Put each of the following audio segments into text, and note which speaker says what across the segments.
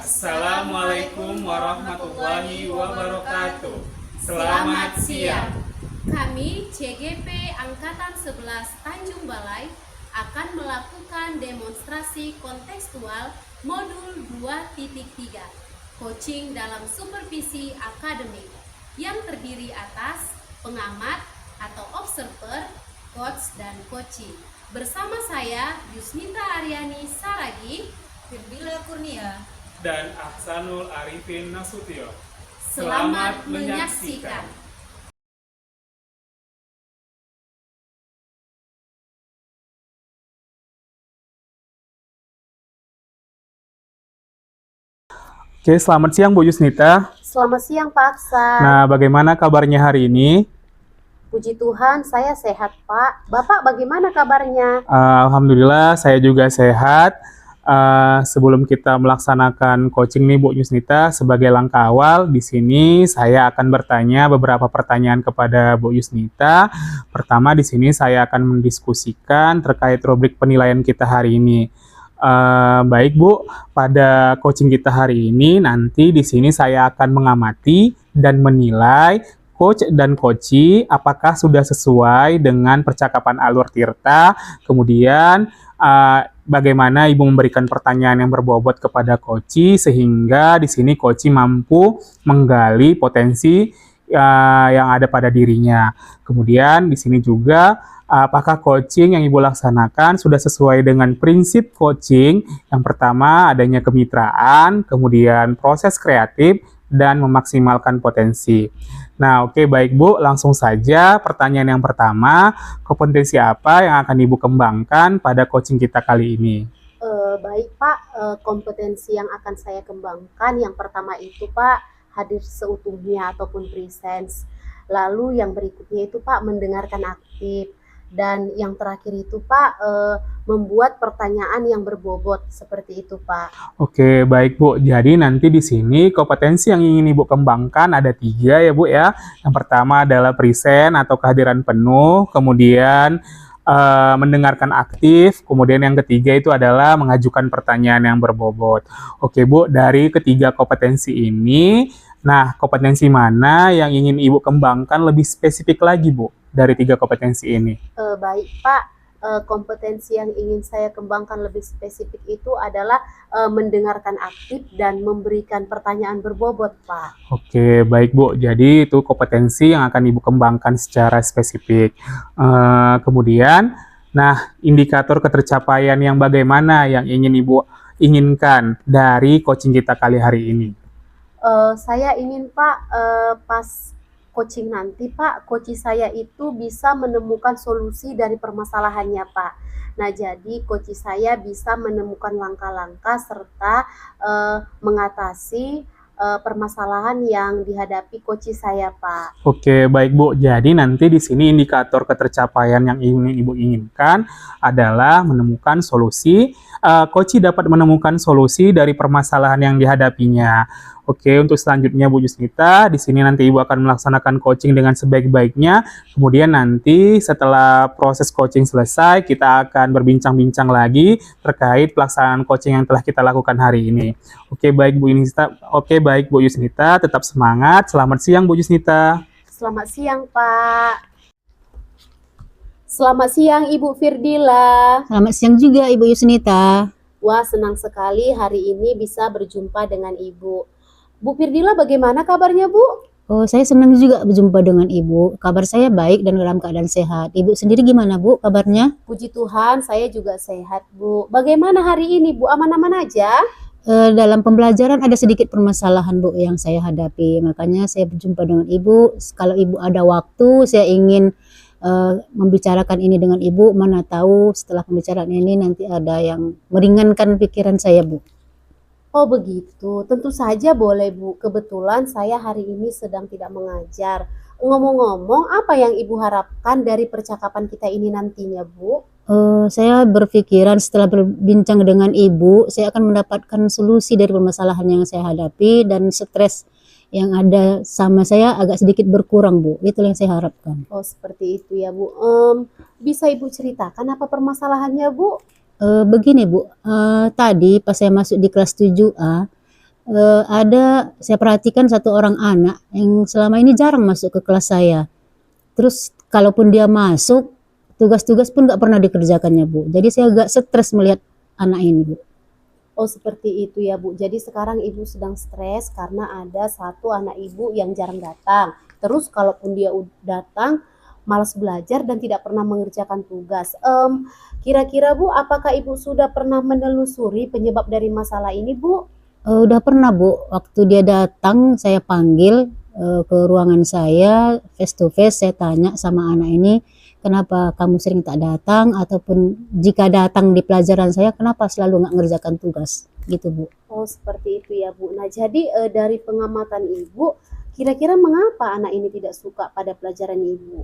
Speaker 1: Assalamualaikum warahmatullahi wabarakatuh. Selamat siang.
Speaker 2: Kami CGP Angkatan 11 Tanjung Balai akan melakukan demonstrasi kontekstual modul 2.3 coaching dalam supervisi akademik yang terdiri atas pengamat atau observer, coach dan coaching. Bersama saya Yusnita Aryani Saragi,
Speaker 3: Firdila Kurnia,
Speaker 1: dan Ahsanul Arifin Nasution.
Speaker 2: Selamat menyaksikan.
Speaker 1: Oke, selamat siang Bu Yusnita.
Speaker 2: Selamat siang Pak Aksan.
Speaker 1: Nah, bagaimana kabarnya hari ini?
Speaker 2: Puji Tuhan, saya sehat Pak. Bapak bagaimana kabarnya?
Speaker 1: Alhamdulillah, saya juga sehat. Sebelum kita melaksanakan coaching nih Bu Yusnita, sebagai langkah awal di sini saya akan bertanya beberapa pertanyaan kepada Bu Yusnita. Pertama, di sini saya akan mendiskusikan terkait rubrik penilaian kita hari ini. Baik Bu, pada coaching kita hari ini nanti di sini saya akan mengamati dan menilai coach dan coachee apakah sudah sesuai dengan percakapan alur Tirta, kemudian bagaimana Ibu memberikan pertanyaan yang berbobot kepada coachee sehingga di sini coachee mampu menggali potensi yang ada pada dirinya. Kemudian di sini juga apakah coaching yang Ibu laksanakan sudah sesuai dengan prinsip coaching? Yang pertama, adanya kemitraan, kemudian proses kreatif, dan memaksimalkan potensi. Nah, oke, baik Bu, langsung saja pertanyaan yang pertama, kompetensi apa yang akan Ibu kembangkan pada coaching kita kali ini?
Speaker 2: Baik Pak, kompetensi yang akan saya kembangkan yang pertama itu Pak, hadir seutuhnya ataupun presence. Lalu yang berikutnya itu Pak, mendengarkan aktif. Dan yang terakhir itu Pak, membuat pertanyaan yang berbobot seperti itu Pak.
Speaker 1: Oke, baik Bu. Jadi nanti di sini kompetensi yang ingin Ibu kembangkan ada 3 ya Bu ya. Yang pertama adalah present atau kehadiran penuh, kemudian mendengarkan aktif, kemudian yang ketiga itu adalah mengajukan pertanyaan yang berbobot. Oke Bu, dari ketiga kompetensi ini, nah kompetensi mana yang ingin Ibu kembangkan lebih spesifik lagi Bu dari 3 kompetensi ini?
Speaker 2: Baik Pak, kompetensi yang ingin saya kembangkan lebih spesifik itu adalah mendengarkan aktif dan memberikan pertanyaan berbobot Pak.
Speaker 1: Oke, baik Bu. Jadi itu kompetensi yang akan Ibu kembangkan secara spesifik. Kemudian, nah indikator ketercapaian yang bagaimana yang ingin Ibu inginkan dari coaching kita kali hari ini?
Speaker 2: Saya ingin Pak, pas coaching nanti Pak, coaching saya itu bisa menemukan solusi dari permasalahannya Pak. Nah, jadi coaching saya bisa menemukan langkah-langkah serta mengatasi permasalahan yang dihadapi coaching saya Pak.
Speaker 1: Oke, baik Bu. Jadi nanti di sini indikator ketercapaian yang ingin Ibu inginkan adalah menemukan solusi. Coaching dapat menemukan solusi dari permasalahan yang dihadapinya. Oke, untuk selanjutnya Bu Yusnita, di sini nanti Ibu akan melaksanakan coaching dengan sebaik-baiknya. Kemudian nanti setelah proses coaching selesai, kita akan berbincang-bincang lagi terkait pelaksanaan coaching yang telah kita lakukan hari ini. Oke, baik Bu Yusnita. Oke, baik Bu Yusnita, tetap semangat. Selamat siang Bu Yusnita.
Speaker 2: Selamat siang Pak. Selamat siang Ibu Firdila.
Speaker 3: selamat siang juga Ibu Yusnita.
Speaker 2: Wah, senang sekali hari ini bisa berjumpa dengan Ibu. Bu Firdila, bagaimana kabarnya Bu?
Speaker 3: Oh, saya senang juga berjumpa dengan Ibu. Kabar saya baik dan dalam keadaan sehat. Ibu sendiri gimana Bu kabarnya?
Speaker 2: Puji Tuhan, saya juga sehat Bu. Bagaimana hari ini Bu? Aman-aman aja?
Speaker 3: Dalam pembelajaran ada sedikit permasalahan Bu yang saya hadapi. Makanya saya berjumpa dengan Ibu. Kalau Ibu ada waktu, saya ingin membicarakan ini dengan Ibu. Mana tahu setelah pembicaraan ini nanti ada yang meringankan pikiran saya Bu.
Speaker 2: Oh begitu, tentu saja boleh Bu. Kebetulan saya hari ini sedang tidak mengajar. Ngomong-ngomong, apa yang Ibu harapkan dari percakapan kita ini nantinya Bu?
Speaker 3: Saya berpikiran setelah berbincang dengan Ibu, saya akan mendapatkan solusi dari permasalahan yang saya hadapi dan stres yang ada sama saya agak sedikit berkurang Bu. Itulah yang saya harapkan.
Speaker 2: Oh seperti itu ya Bu. Bisa Ibu ceritakan apa permasalahannya Bu?
Speaker 3: Begini Bu, tadi pas saya masuk di kelas 7A, ada saya perhatikan satu orang anak yang selama ini jarang masuk ke kelas saya. Terus kalaupun dia masuk, tugas-tugas pun nggak pernah dikerjakannya, Bu. Jadi saya agak stres melihat anak ini, Bu.
Speaker 2: Oh, seperti itu ya, Bu. Jadi sekarang Ibu sedang stres karena ada satu anak Ibu yang jarang datang. Terus kalaupun dia datang, malas belajar dan tidak pernah mengerjakan tugas. Kira-kira Bu, apakah Ibu sudah pernah menelusuri penyebab dari masalah ini, Bu?
Speaker 3: Udah pernah, Bu. Waktu dia datang, saya panggil ke ruangan saya, face to face, saya tanya sama anak ini, kenapa kamu sering tak datang, ataupun jika datang di pelajaran saya, kenapa selalu nggak ngerjakan tugas, gitu, Bu.
Speaker 2: Oh, seperti itu ya, Bu. Nah, jadi dari pengamatan Ibu, kira-kira mengapa anak ini tidak suka pada pelajaran Ibu?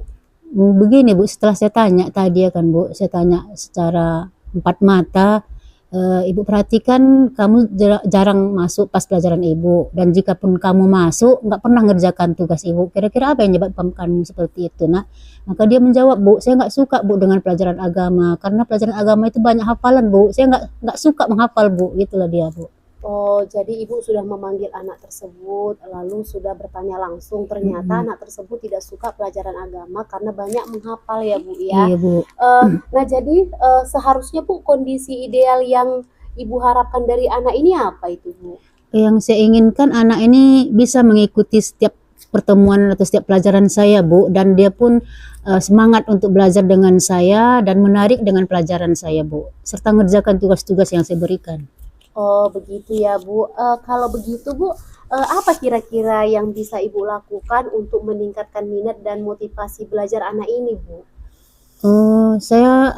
Speaker 3: Begini, Bu, setelah saya tanya tadi ya kan, Bu, saya tanya secara empat mata, Ibu perhatikan kamu jarang masuk pas pelajaran Ibu, dan jika pun kamu masuk nggak pernah ngerjakan tugas Ibu. Kira-kira apa yang menyebabkan kamu seperti itu, Nak? Maka dia menjawab, Bu, saya nggak suka, Bu, dengan pelajaran agama, karena pelajaran agama itu banyak hafalan, Bu. Saya nggak suka menghafal, Bu. Gitulah dia, Bu.
Speaker 2: Oh, jadi Ibu sudah memanggil anak tersebut, lalu sudah bertanya langsung. Ternyata anak tersebut tidak suka pelajaran agama karena banyak menghafal ya, Bu ya.
Speaker 3: Iya, Bu.
Speaker 2: Nah, jadi seharusnya Bu, kondisi ideal yang Ibu harapkan dari anak ini apa itu, Bu?
Speaker 3: Yang saya inginkan anak ini bisa mengikuti setiap pertemuan atau setiap pelajaran saya, Bu, dan dia pun semangat untuk belajar dengan saya dan menarik dengan pelajaran saya, Bu, serta mengerjakan tugas-tugas yang saya berikan.
Speaker 2: Oh, begitu ya, Bu. Kalau begitu, Bu, apa kira-kira yang bisa Ibu lakukan untuk meningkatkan minat dan motivasi belajar anak ini, Bu?
Speaker 3: Saya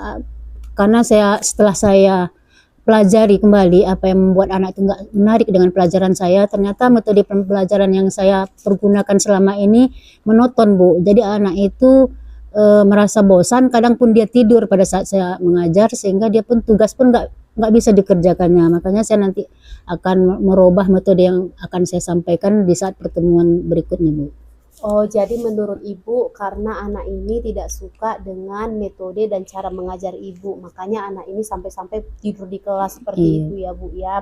Speaker 3: karena setelah saya pelajari kembali apa yang membuat anak itu nggak menarik dengan pelajaran saya, ternyata metode pembelajaran yang saya pergunakan selama ini monoton, Bu. Jadi anak itu merasa bosan, kadang pun dia tidur pada saat saya mengajar, sehingga dia pun tugas pun nggak bisa dikerjakannya. Makanya saya nanti akan merubah metode yang akan saya sampaikan di saat pertemuan berikutnya, Bu.
Speaker 2: Oh, jadi menurut Ibu karena anak ini tidak suka dengan metode dan cara mengajar Ibu, makanya anak ini sampai-sampai tidur di kelas seperti
Speaker 3: Iya.
Speaker 2: itu ya, Bu ya.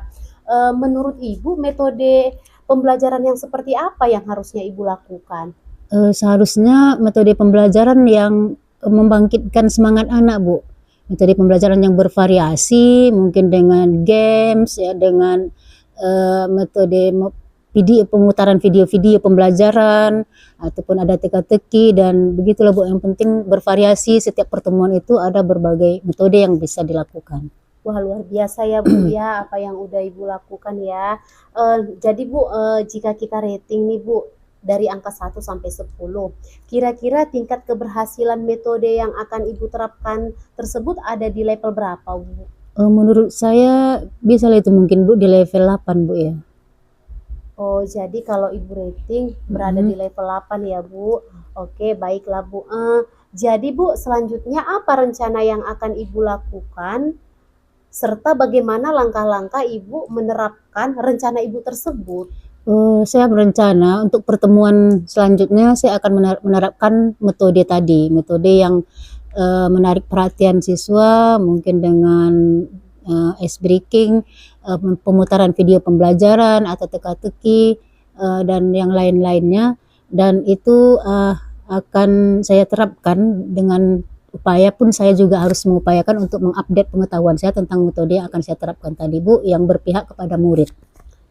Speaker 2: Menurut Ibu metode pembelajaran yang seperti apa yang harusnya Ibu lakukan?
Speaker 3: Seharusnya metode pembelajaran yang membangkitkan semangat anak, Bu. Metode pembelajaran yang bervariasi, mungkin dengan games ya, dengan metode pemutaran video-video pembelajaran, ataupun ada teka-teki, dan begitulah, Bu. Yang penting bervariasi, setiap pertemuan itu ada berbagai metode yang bisa dilakukan.
Speaker 2: Wah, luar biasa ya, Bu ya, apa yang udah Ibu lakukan ya. Jadi Bu, jika kita rating nih, Bu, dari angka 1 sampai 10, kira-kira tingkat keberhasilan metode yang akan Ibu terapkan tersebut ada di level berapa, Bu?
Speaker 3: Menurut saya bisa lah itu mungkin, Bu, di level 8, Bu, ya.
Speaker 2: Oh, jadi kalau Ibu rating berada di level 8 ya, Bu. Oke, baiklah, Bu. Jadi Bu, selanjutnya apa rencana yang akan Ibu lakukan, serta bagaimana langkah-langkah Ibu menerapkan rencana Ibu tersebut?
Speaker 3: Saya berencana untuk pertemuan selanjutnya saya akan menerapkan metode tadi, metode yang menarik perhatian siswa, mungkin dengan ice breaking, pemutaran video pembelajaran atau teka-teki, dan yang lain-lainnya, dan itu akan saya terapkan dengan upaya pun saya juga harus mengupayakan untuk mengupdate pengetahuan saya tentang metode yang akan saya terapkan tadi, Bu, yang berpihak kepada murid.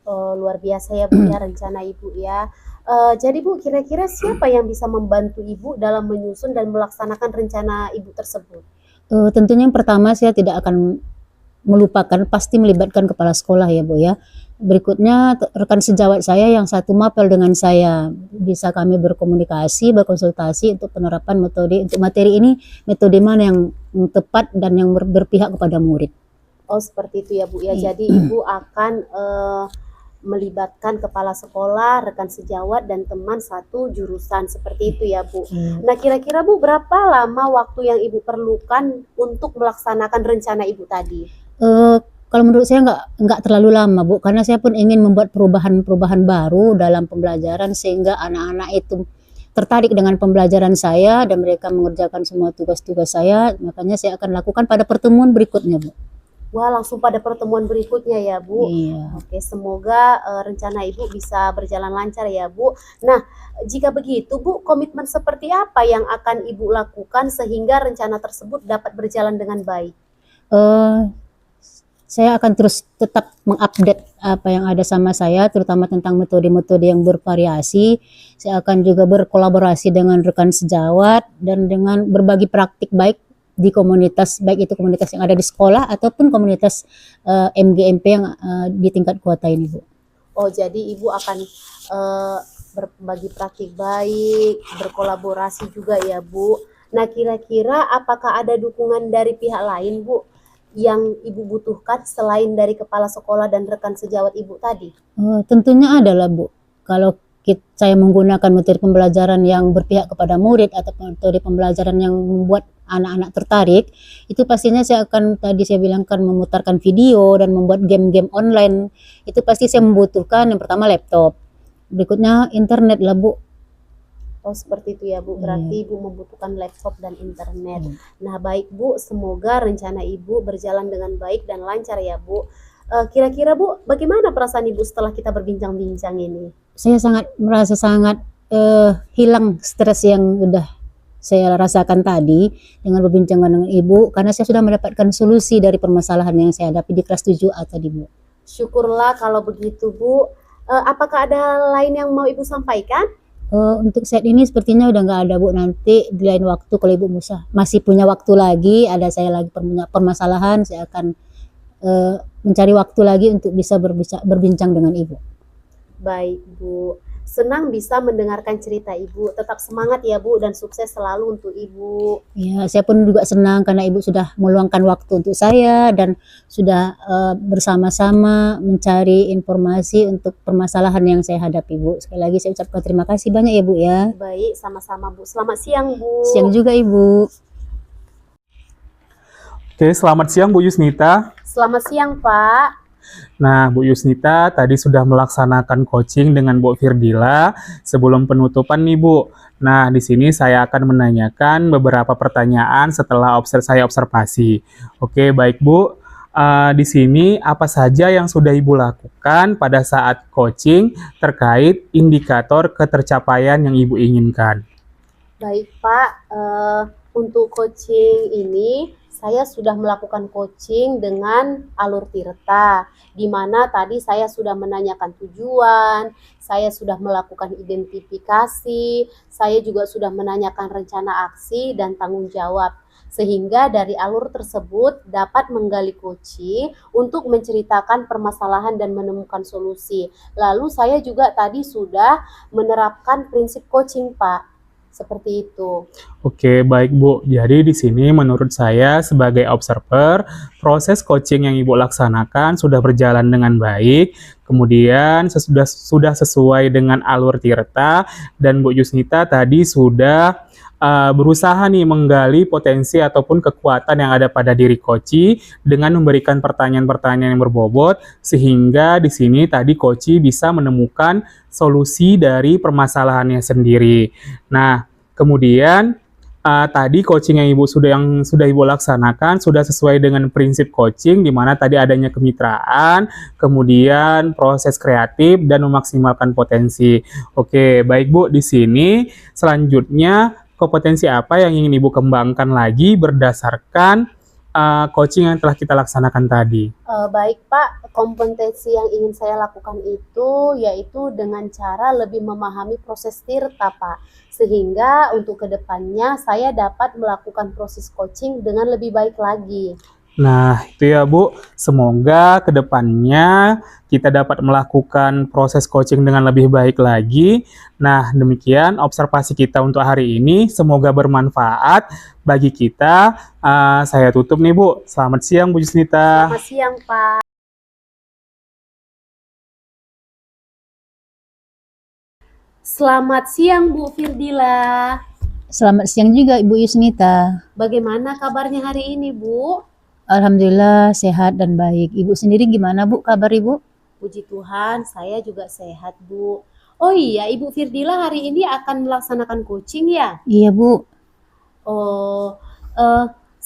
Speaker 2: Oh, luar biasa ya, Bu ya, rencana Ibu ya. Jadi Bu, kira-kira siapa yang bisa membantu Ibu dalam menyusun dan melaksanakan rencana Ibu tersebut?
Speaker 3: Tentunya yang pertama saya tidak akan melupakan, pasti melibatkan kepala sekolah ya, Bu ya. Berikutnya rekan sejawat saya yang satu mapel dengan saya, bisa kami berkomunikasi, berkonsultasi untuk penerapan metode untuk materi ini, metode mana yang tepat dan yang berpihak kepada murid.
Speaker 2: Oh, seperti itu ya, Bu ya. Jadi Ibu akan melibatkan kepala sekolah, rekan sejawat, dan teman satu jurusan, seperti itu ya, Bu. Nah, kira-kira Bu, berapa lama waktu yang Ibu perlukan untuk melaksanakan rencana Ibu tadi?
Speaker 3: Kalau menurut saya nggak terlalu lama, Bu, karena saya pun ingin membuat perubahan-perubahan baru dalam pembelajaran sehingga anak-anak itu tertarik dengan pembelajaran saya dan mereka mengerjakan semua tugas-tugas saya. Makanya saya akan lakukan pada pertemuan berikutnya, Bu.
Speaker 2: Wah, langsung pada pertemuan berikutnya ya, Bu.
Speaker 3: Iya.
Speaker 2: Oke, semoga rencana Ibu bisa berjalan lancar ya, Bu. Nah, jika begitu, Bu, komitmen seperti apa yang akan Ibu lakukan sehingga rencana tersebut dapat berjalan dengan baik?
Speaker 3: Eh, saya akan terus tetap mengupdate apa yang ada sama saya, terutama tentang metode-metode yang bervariasi. Saya akan juga berkolaborasi dengan rekan sejawat dan dengan berbagi praktik baik di komunitas, baik itu komunitas yang ada di sekolah ataupun komunitas MGMP yang di tingkat kota ini, Bu.
Speaker 2: Oh, jadi Ibu akan berbagi praktik baik, berkolaborasi juga ya, Bu. Nah, kira-kira apakah ada dukungan dari pihak lain, Bu, yang Ibu butuhkan selain dari kepala sekolah dan rekan sejawat Ibu tadi?
Speaker 3: Tentunya adalah, Bu. Kalau saya menggunakan metode pembelajaran yang berpihak kepada murid atau metode pembelajaran yang membuat anak-anak tertarik, itu pastinya saya akan, tadi saya bilang kan, memutarkan video dan membuat game-game online. Itu pasti saya membutuhkan yang pertama laptop, berikutnya internet lah, Bu.
Speaker 2: Oh, seperti itu ya, Bu. Berarti Ibu membutuhkan laptop dan internet. Nah, baik, Bu. Semoga rencana Ibu berjalan dengan baik dan lancar ya, Bu. Kira-kira, Bu, bagaimana perasaan Ibu setelah kita berbincang-bincang ini?
Speaker 3: Saya merasa sangat hilang stres yang udah saya rasakan tadi dengan berbincang dengan Ibu, karena saya sudah mendapatkan solusi dari permasalahan yang saya hadapi di kelas 7A tadi, Bu.
Speaker 2: Syukurlah kalau begitu, Bu. Apakah ada lain yang mau Ibu sampaikan?
Speaker 3: Untuk saat ini sepertinya udah nggak ada, Bu. Nanti di lain waktu kalau Ibu masih punya waktu lagi, ada saya lagi permasalahan, saya akan mencari waktu lagi untuk bisa berbincang dengan Ibu.
Speaker 2: Baik, Bu. Senang bisa mendengarkan cerita Ibu. Tetap semangat ya, Bu, dan sukses selalu untuk Ibu.
Speaker 3: Ya, saya pun juga senang karena Ibu sudah meluangkan waktu untuk saya dan sudah bersama-sama mencari informasi untuk permasalahan yang saya hadapi, Bu. Sekali lagi saya ucapkan terima kasih banyak ya, Bu ya.
Speaker 2: Baik, sama-sama, Bu. Selamat siang, Bu.
Speaker 3: Siang juga, Ibu.
Speaker 1: Oke, selamat siang Bu Yusnita.
Speaker 2: Selamat siang, Pak.
Speaker 1: Nah, Bu Yusnita tadi sudah melaksanakan coaching dengan Bu Firdila sebelum penutupan nih, Bu. Nah, di sini saya akan menanyakan beberapa pertanyaan setelah saya observasi. Oke, baik Bu. Di sini apa saja yang sudah Ibu lakukan pada saat coaching terkait indikator ketercapaian yang Ibu inginkan?
Speaker 2: Baik, Pak. Untuk coaching ini, saya sudah melakukan coaching dengan alur Tirta, di mana tadi saya sudah menanyakan tujuan, saya sudah melakukan identifikasi, saya juga sudah menanyakan rencana aksi dan tanggung jawab. Sehingga dari alur tersebut dapat menggali coaching untuk menceritakan permasalahan dan menemukan solusi. Lalu saya juga tadi sudah menerapkan prinsip coaching, Pak. Seperti itu.
Speaker 1: Oke, baik Bu. Jadi di sini menurut saya sebagai observer, proses coaching yang Ibu laksanakan sudah berjalan dengan baik. Kemudian sudah sesuai dengan alur Tirta dan Bu Yusnita tadi sudah berusaha nih menggali potensi ataupun kekuatan yang ada pada diri Koci dengan memberikan pertanyaan-pertanyaan yang berbobot sehingga di sini tadi Koci bisa menemukan solusi dari permasalahannya sendiri. Nah, kemudian tadi coaching yang sudah Ibu laksanakan sudah sesuai dengan prinsip coaching di mana tadi adanya kemitraan, kemudian proses kreatif dan memaksimalkan potensi. Oke, baik Bu, di sini selanjutnya kompetensi apa yang ingin Ibu kembangkan lagi berdasarkan coaching yang telah kita laksanakan tadi?
Speaker 2: Baik Pak, kompetensi yang ingin saya lakukan itu yaitu dengan cara lebih memahami proses Tirta Pak, sehingga untuk kedepannya saya dapat melakukan proses coaching dengan lebih baik lagi.
Speaker 1: Nah, itu ya Bu, semoga kedepannya kita dapat melakukan proses coaching dengan lebih baik lagi. Nah, demikian observasi kita untuk hari ini, semoga bermanfaat bagi kita. Saya tutup nih Bu, selamat siang Bu Yusnita.
Speaker 2: Selamat siang Pak. Selamat siang Bu Firdila.
Speaker 3: Selamat siang juga Ibu Yusnita.
Speaker 2: Bagaimana kabarnya hari ini Bu?
Speaker 3: Alhamdulillah sehat dan baik. Ibu sendiri gimana Bu kabar Ibu?
Speaker 2: Puji Tuhan, saya juga sehat Bu. Oh iya, Ibu Firdila hari ini akan melaksanakan coaching ya?
Speaker 3: Iya Bu.
Speaker 2: Oh,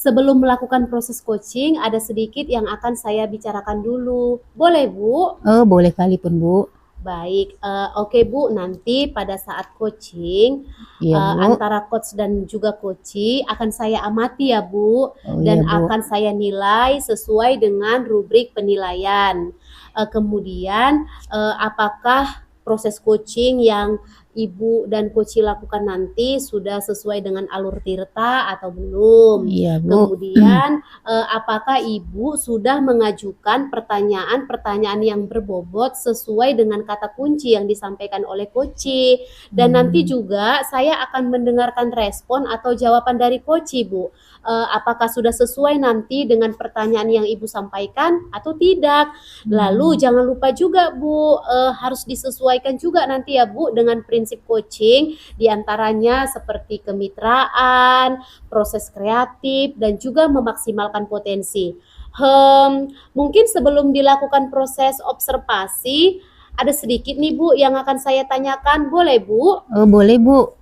Speaker 2: sebelum melakukan proses coaching, ada sedikit yang akan saya bicarakan dulu. Boleh, Bu?
Speaker 3: Oh, boleh kali pun, Bu.
Speaker 2: Baik, oke Bu, nanti pada saat coaching,
Speaker 3: Iya, Bu.
Speaker 2: antara coach dan juga coachee akan saya amati ya Bu,
Speaker 3: Oh,
Speaker 2: dan
Speaker 3: iya, Bu.
Speaker 2: akan saya nilai sesuai dengan rubrik penilaian. Kemudian, apakah proses coaching yang Ibu dan coachee lakukan nanti sudah sesuai dengan alur tirta atau belum?
Speaker 3: Iya, Bu.
Speaker 2: Kemudian, apakah Ibu sudah mengajukan pertanyaan-pertanyaan yang berbobot sesuai dengan kata kunci yang disampaikan oleh coachee? Dan nanti juga saya akan mendengarkan respon atau jawaban dari coachee, Bu. Apakah sudah sesuai nanti dengan pertanyaan yang Ibu sampaikan atau tidak? Lalu jangan lupa juga Bu, harus disesuaikan juga nanti ya Bu dengan prinsip coaching, diantaranya seperti kemitraan, proses kreatif, dan juga memaksimalkan potensi. Mungkin sebelum dilakukan proses observasi, ada sedikit nih Bu yang akan saya tanyakan, boleh Bu?
Speaker 3: Oh, boleh, Bu.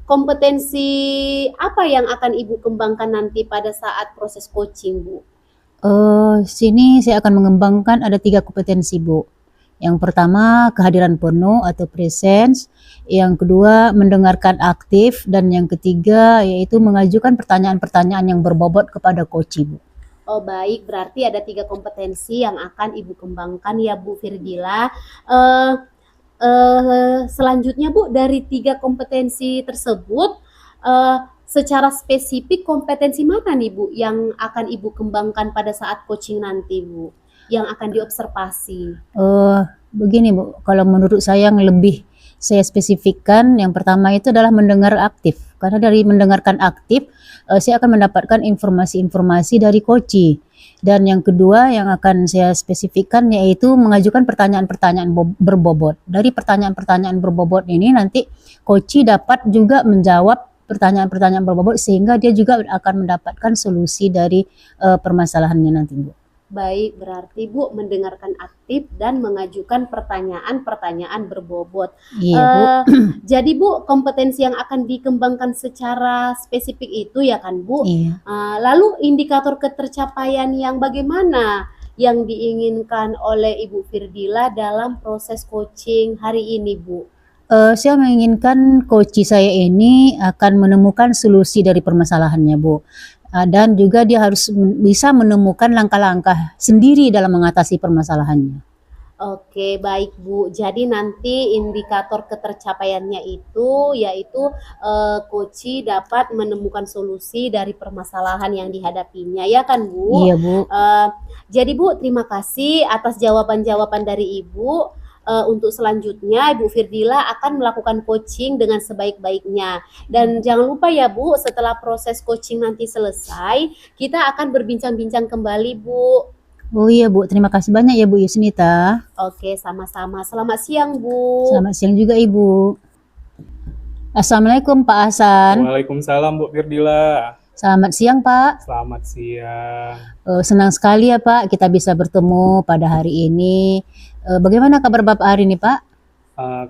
Speaker 2: Kompetensi apa yang akan Ibu kembangkan nanti pada saat proses coaching, Bu?
Speaker 3: Sini saya akan mengembangkan ada 3 kompetensi, Bu. Yang pertama, kehadiran penuh atau presence. Yang kedua, mendengarkan aktif. Dan yang ketiga, yaitu mengajukan pertanyaan-pertanyaan yang berbobot kepada coachee, Bu.
Speaker 2: Oh baik, berarti ada 3 kompetensi yang akan Ibu kembangkan ya Bu Firdila. Selanjutnya Bu, dari 3 kompetensi tersebut, secara spesifik kompetensi mana nih Bu yang akan Ibu kembangkan pada saat coaching nanti Bu, yang akan diobservasi?
Speaker 3: Begini Bu, kalau menurut saya yang lebih saya spesifikkan, yang pertama itu adalah mendengar aktif. Karena dari mendengarkan aktif, saya akan mendapatkan informasi-informasi dari coachee. Dan yang kedua yang akan saya spesifikkan yaitu mengajukan pertanyaan-pertanyaan berbobot. Dari pertanyaan-pertanyaan berbobot ini nanti coachee dapat juga menjawab pertanyaan-pertanyaan berbobot sehingga dia juga akan mendapatkan solusi dari permasalahannya nanti, Bu.
Speaker 2: Baik, berarti Bu mendengarkan aktif dan mengajukan pertanyaan-pertanyaan berbobot.
Speaker 3: Iya, Bu.
Speaker 2: Jadi Bu, kompetensi yang akan dikembangkan secara spesifik itu ya kan Bu?
Speaker 3: Iya.
Speaker 2: Lalu indikator ketercapaian yang bagaimana yang diinginkan oleh Ibu Firdila dalam proses coaching hari ini Bu?
Speaker 3: Saya menginginkan coachee saya ini akan menemukan solusi dari permasalahannya, Bu. Dan juga dia harus bisa menemukan langkah-langkah sendiri dalam mengatasi permasalahannya.
Speaker 2: Oke, baik Bu. Jadi nanti indikator ketercapaiannya itu yaitu coachee dapat menemukan solusi dari permasalahan yang dihadapinya, ya kan Bu?
Speaker 3: Iya, Bu.
Speaker 2: Jadi Bu, terima kasih atas jawaban-jawaban dari Ibu. Untuk selanjutnya Ibu Firdila akan melakukan coaching dengan sebaik-baiknya. Dan jangan lupa ya Bu, setelah proses coaching nanti selesai, kita akan berbincang-bincang kembali Bu.
Speaker 3: Oh iya Bu, terima kasih banyak ya Bu Yusnita.
Speaker 2: Oke, sama-sama. Selamat siang Bu.
Speaker 3: Selamat siang juga Ibu. Assalamualaikum Pak Hasan.
Speaker 1: Waalaikumsalam Bu Firdila.
Speaker 3: Selamat siang Pak.
Speaker 1: Selamat siang.
Speaker 3: Senang sekali ya Pak kita bisa bertemu pada hari ini. Bagaimana kabar Bapak hari ini Pak?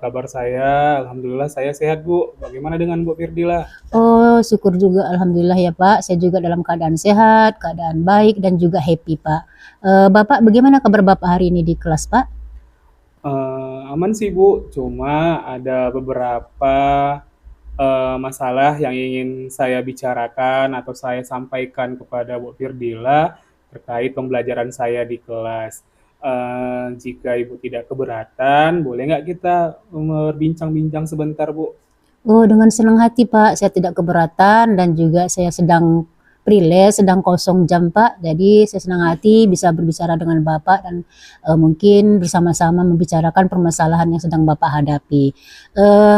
Speaker 1: Kabar saya, alhamdulillah saya sehat Bu. Bagaimana dengan Bu Firdila?
Speaker 3: Oh syukur juga alhamdulillah ya Pak. Saya juga dalam keadaan sehat, keadaan baik dan juga happy Pak. Bapak bagaimana kabar Bapak hari ini di kelas Pak?
Speaker 1: Aman sih Bu, cuma ada beberapa masalah yang ingin saya bicarakan atau saya sampaikan kepada Bu Firdila terkait pembelajaran saya di kelas. Jika Ibu tidak keberatan, boleh nggak kita berbincang-bincang sebentar, Bu?
Speaker 3: Oh, dengan senang hati, Pak. Saya tidak keberatan dan juga saya sedang priles, sedang kosong jam, Pak. Jadi saya senang hati bisa berbicara dengan Bapak dan mungkin bersama-sama membicarakan permasalahan yang sedang Bapak hadapi.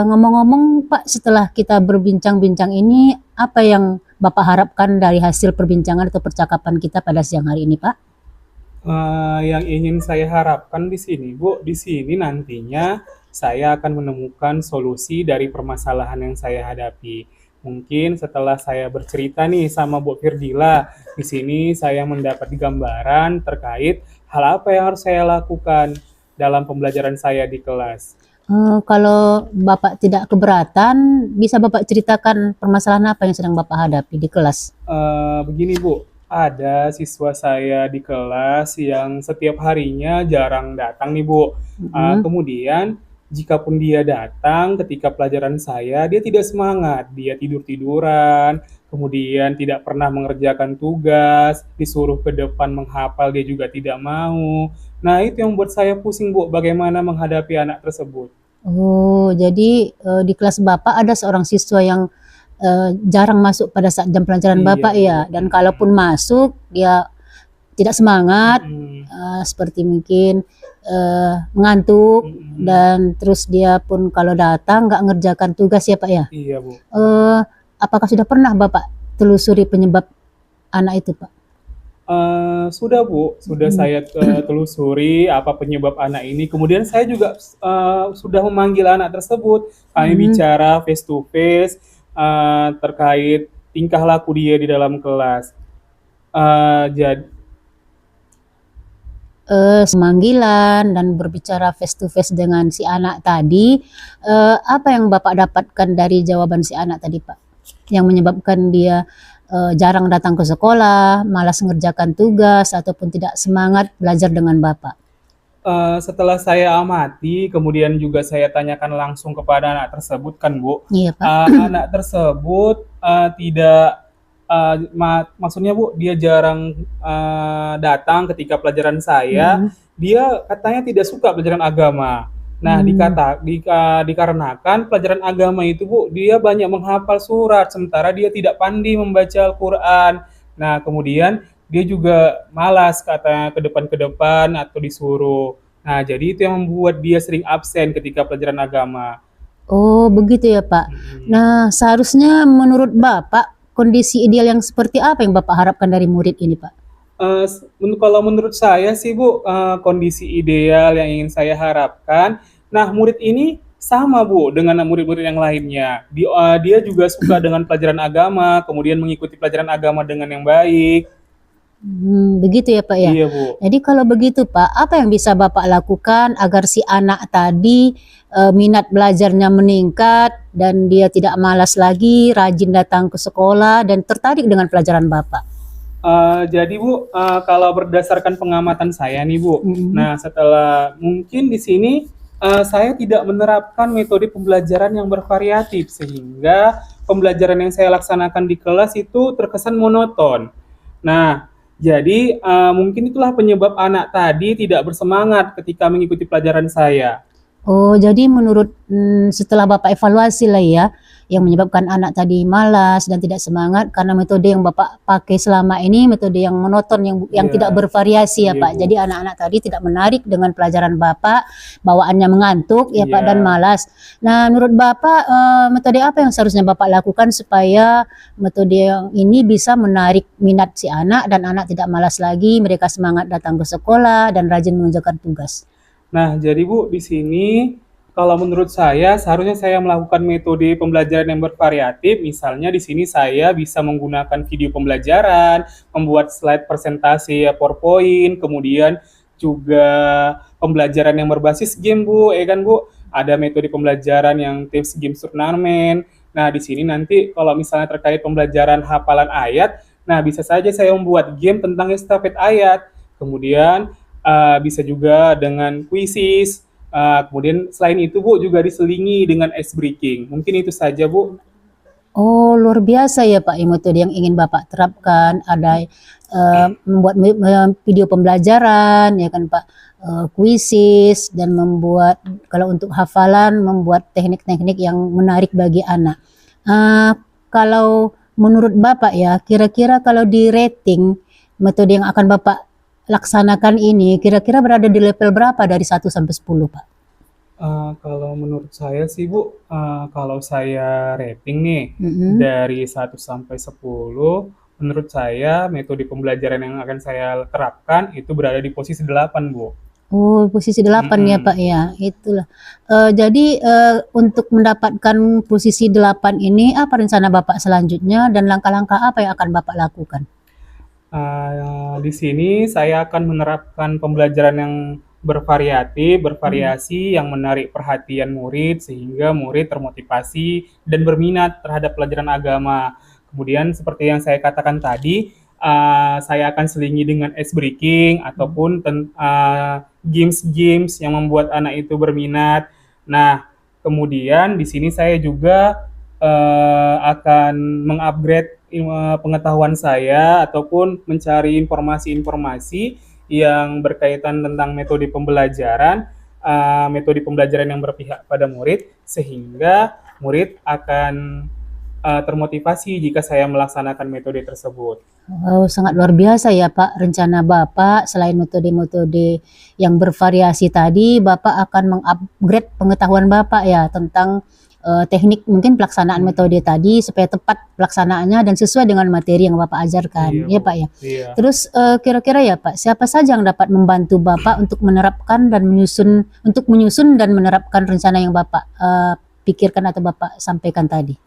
Speaker 3: Ngomong-ngomong, Pak, setelah kita berbincang-bincang ini, apa yang Bapak harapkan dari hasil perbincangan atau percakapan kita pada siang hari ini, Pak?
Speaker 1: Yang ingin saya harapkan di sini, Bu, di sini nantinya saya akan menemukan solusi dari permasalahan yang saya hadapi. Mungkin setelah saya bercerita nih sama Bu Firdila, di sini saya mendapat gambaran terkait hal apa yang harus saya lakukan dalam pembelajaran saya di kelas.
Speaker 3: Kalau Bapak tidak keberatan, bisa Bapak ceritakan permasalahan apa yang sedang Bapak hadapi di kelas?
Speaker 1: Begini Bu, ada siswa saya di kelas yang setiap harinya jarang datang nih Bu.
Speaker 3: Mhm.
Speaker 1: Kemudian jikapun dia datang ketika pelajaran saya, dia tidak semangat, dia tidur-tiduran, kemudian tidak pernah mengerjakan tugas, disuruh ke depan menghafal dia juga tidak mau. Nah, itu yang membuat saya pusing Bu, bagaimana menghadapi anak tersebut.
Speaker 3: Oh, jadi di kelas Bapak ada seorang siswa yang jarang masuk pada saat jam pelajaran
Speaker 1: Iya
Speaker 3: Bapak
Speaker 1: Bu,
Speaker 3: ya, dan kalaupun masuk dia tidak semangat,
Speaker 1: mhm,
Speaker 3: seperti mungkin mengantuk,
Speaker 1: mhm,
Speaker 3: dan terus dia pun kalau datang nggak ngerjakan tugas ya Pak ya.
Speaker 1: iya Bu.
Speaker 3: Eh, Apakah sudah pernah Bapak telusuri penyebab anak itu Pak?
Speaker 1: Sudah Bu, sudah
Speaker 3: Mhm.
Speaker 1: saya telusuri apa penyebab anak ini, kemudian saya juga sudah memanggil anak tersebut. Kami
Speaker 3: Mhm.
Speaker 1: bicara face to face, terkait tingkah laku dia di dalam kelas. Jad
Speaker 3: Semanggilan dan berbicara face to face dengan si anak tadi, apa yang Bapak dapatkan dari jawaban si anak tadi, Pak? Yang menyebabkan dia, jarang datang ke sekolah, malas mengerjakan tugas, ataupun tidak semangat belajar dengan Bapak?
Speaker 1: Setelah saya amati, kemudian juga saya tanyakan langsung kepada anak tersebut kan Bu,
Speaker 3: Iya, Pak.
Speaker 1: anak tersebut, tidak, maksudnya Bu, dia jarang, datang ketika pelajaran saya,
Speaker 3: Mhm.
Speaker 1: dia katanya tidak suka pelajaran agama. Nah,
Speaker 3: Mmm.
Speaker 1: dikarenakan pelajaran agama itu Bu, dia banyak menghafal surat, sementara dia tidak pandai membaca Al-Quran. Nah, kemudian dia juga malas katanya ke depan atau disuruh. Nah, jadi itu yang membuat dia sering absen ketika pelajaran agama.
Speaker 3: Oh, begitu ya, Pak.
Speaker 1: Mhm.
Speaker 3: Nah, seharusnya menurut Bapak, kondisi ideal yang seperti apa yang Bapak harapkan dari murid ini, Pak?
Speaker 1: Kalau menurut saya sih Bu, kondisi ideal yang ingin saya harapkan, nah murid ini sama Bu dengan murid-murid yang lainnya. Dia juga suka dengan pelajaran agama, kemudian mengikuti pelajaran agama dengan yang baik.
Speaker 3: Begitu ya, Pak, ya?
Speaker 1: Iya Bu.
Speaker 3: Jadi kalau begitu, Pak, apa yang bisa Bapak lakukan agar si anak tadi, minat belajarnya meningkat dan dia tidak malas lagi, rajin datang ke sekolah dan tertarik dengan pelajaran Bapak?
Speaker 1: Jadi Bu, kalau berdasarkan pengamatan saya nih Bu,
Speaker 3: Mhm.
Speaker 1: nah setelah mungkin di sini, saya tidak menerapkan metode pembelajaran yang bervariatif, sehingga pembelajaran yang saya laksanakan di kelas itu terkesan monoton. Nah, jadi, mungkin itulah penyebab anak tadi tidak bersemangat ketika mengikuti pelajaran saya.
Speaker 3: Oh, jadi menurut setelah Bapak evaluasi lah ya, yang menyebabkan anak tadi malas dan tidak semangat karena metode yang Bapak pakai selama ini metode yang monoton yang
Speaker 1: Iya,
Speaker 3: tidak bervariasi ya,
Speaker 1: iya
Speaker 3: Pak.
Speaker 1: Bu,
Speaker 3: Jadi anak-anak tadi tidak menarik dengan pelajaran Bapak, bawaannya mengantuk ya, Pak, dan
Speaker 1: iya.
Speaker 3: malas. Nah, menurut Bapak, metode apa yang seharusnya Bapak lakukan supaya metode yang ini bisa menarik minat si anak dan anak tidak malas lagi, mereka semangat datang ke sekolah dan rajin mengerjakan tugas?
Speaker 1: Nah, jadi Bu, di sini kalau menurut saya seharusnya saya melakukan metode pembelajaran yang bervariatif. Misalnya di sini saya bisa menggunakan video pembelajaran, membuat slide presentasi ya, PowerPoint, kemudian juga pembelajaran yang berbasis game, Bu, ya kan, Bu? Ada metode pembelajaran yang tips game turnamen. Nah, di sini nanti kalau misalnya terkait pembelajaran hafalan ayat, nah bisa saja saya membuat game tentang estafet ayat. Kemudian bisa juga dengan kuisis. Kemudian selain itu Bu juga diselingi dengan ice breaking. Mungkin itu saja Bu.
Speaker 3: Oh, luar biasa ya Pak, metode yang ingin Bapak terapkan, ada membuat video pembelajaran ya kan Pak, kuisis dan membuat kalau untuk hafalan membuat teknik-teknik yang menarik bagi anak. Eee, Kalau menurut Bapak ya, kira-kira kalau di-rating metode yang akan Bapak laksanakan ini kira-kira berada di level berapa dari 1 sampai 10 Pak?
Speaker 1: Kalau menurut saya sih Bu, kalau saya rating nih
Speaker 3: Mhm.
Speaker 1: dari 1 sampai 10, menurut saya metode pembelajaran yang akan saya terapkan itu berada di posisi 8 Bu.
Speaker 3: Oh, posisi 8 ya,
Speaker 1: Mhm.
Speaker 3: Pak, ya, itulah. Jadi, untuk mendapatkan posisi 8 ini, apa rencana Bapak selanjutnya dan langkah-langkah apa yang akan Bapak lakukan?
Speaker 1: Di sini saya akan menerapkan pembelajaran yang bervariasi yang menarik perhatian murid sehingga murid termotivasi dan berminat terhadap pelajaran agama. Kemudian seperti yang saya katakan tadi, saya akan selingi dengan ice breaking ataupun games-games yang membuat anak itu berminat. Nah, kemudian di sini saya juga akan mengupgrade pengetahuan saya ataupun mencari informasi-informasi yang berkaitan tentang metode pembelajaran yang berpihak pada murid, sehingga murid akan termotivasi jika saya melaksanakan metode tersebut.
Speaker 3: Oh, sangat luar biasa ya Pak, rencana Bapak selain metode-metode yang bervariasi tadi, Bapak akan mengupgrade pengetahuan Bapak ya tentang teknik mungkin pelaksanaan metode tadi supaya tepat pelaksanaannya dan sesuai dengan materi yang Bapak ajarkan, ya Pak ya.
Speaker 1: Iya.
Speaker 3: Terus kira-kira ya Pak, siapa saja yang dapat membantu Bapak untuk menerapkan dan menyusun dan menerapkan rencana yang Bapak pikirkan atau Bapak sampaikan tadi?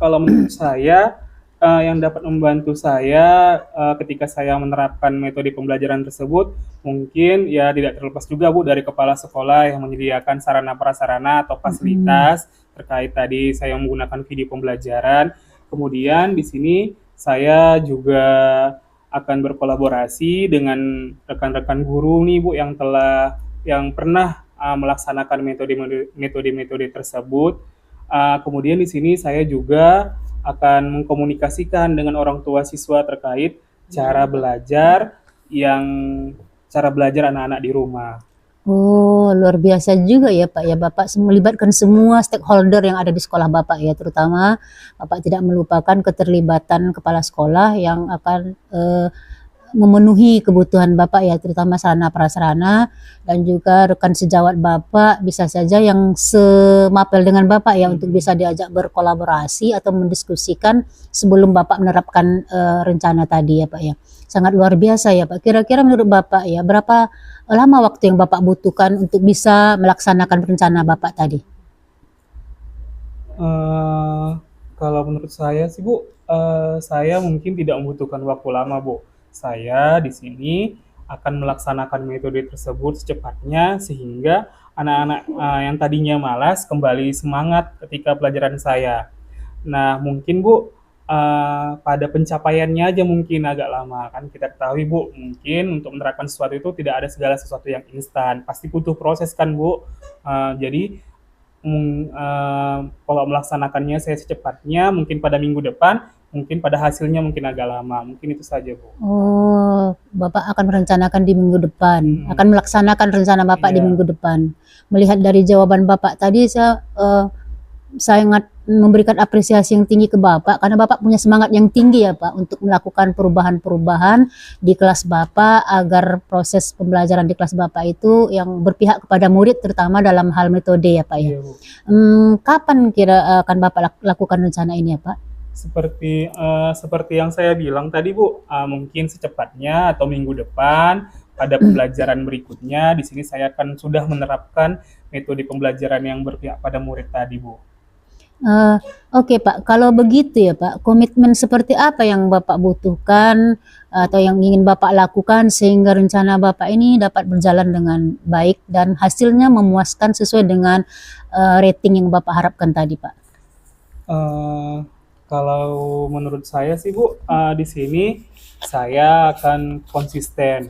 Speaker 1: Kalau menurut saya, yang dapat membantu saya ketika saya menerapkan metode pembelajaran tersebut, mungkin ya tidak terlepas juga Bu dari kepala sekolah yang menyediakan sarana prasarana atau fasilitas terkait tadi saya menggunakan video pembelajaran. Kemudian di sini saya juga akan berkolaborasi dengan rekan-rekan guru nih Bu yang pernah melaksanakan metode-metode tersebut. Kemudian di sini saya juga akan mengkomunikasikan dengan orang tua siswa terkait cara belajar anak-anak di rumah.
Speaker 3: Oh, luar biasa juga ya Pak ya, Bapak melibatkan semua stakeholder yang ada di sekolah Bapak ya, terutama Bapak tidak melupakan keterlibatan kepala sekolah yang akan memenuhi kebutuhan Bapak ya, terutama sarana prasarana dan juga rekan sejawat Bapak bisa saja yang semapel dengan Bapak ya untuk bisa diajak berkolaborasi atau mendiskusikan sebelum Bapak menerapkan rencana tadi ya Pak ya. Sangat luar biasa ya Pak. Kira-kira menurut Bapak ya, berapa lama waktu yang Bapak butuhkan untuk bisa melaksanakan rencana Bapak tadi?
Speaker 1: Kalau menurut saya sih Bu, saya mungkin tidak membutuhkan waktu lama Bu. Saya di sini akan melaksanakan metode tersebut secepatnya sehingga anak-anak yang tadinya malas kembali semangat ketika pelajaran saya. Nah, mungkin Bu, pada pencapaiannya aja mungkin agak lama. Kan kita ketahui Bu, mungkin untuk menerapkan sesuatu itu tidak ada segala sesuatu yang instan. Pasti butuh proses kan Bu. Jadi kalau melaksanakannya saya secepatnya, mungkin pada minggu depan, mungkin pada hasilnya mungkin agak lama. Mungkin itu saja Bu.
Speaker 3: Oh, Bapak akan merencanakan di minggu depan, akan melaksanakan rencana Bapak di
Speaker 1: Iya.
Speaker 3: minggu depan. Melihat dari jawaban Bapak tadi, saya sangat memberikan apresiasi yang tinggi ke Bapak karena Bapak punya semangat yang tinggi ya Pak untuk melakukan perubahan-perubahan di kelas Bapak agar proses pembelajaran di kelas Bapak itu yang berpihak kepada murid terutama dalam hal metode ya Pak ya.
Speaker 1: Iya Bu.
Speaker 3: Kapan kira akan Bapak lakukan rencana ini ya Pak?
Speaker 1: Seperti yang saya bilang tadi Bu, mungkin secepatnya atau minggu depan pada pembelajaran berikutnya di sini saya akan sudah menerapkan metode pembelajaran yang berpihak pada murid tadi Bu.
Speaker 3: Oke Pak, kalau begitu ya Pak, komitmen seperti apa yang Bapak butuhkan atau yang ingin Bapak lakukan sehingga rencana Bapak ini dapat berjalan dengan baik dan hasilnya memuaskan sesuai dengan rating yang Bapak harapkan tadi Pak?
Speaker 1: Kalau menurut saya sih Bu, di sini saya akan konsisten.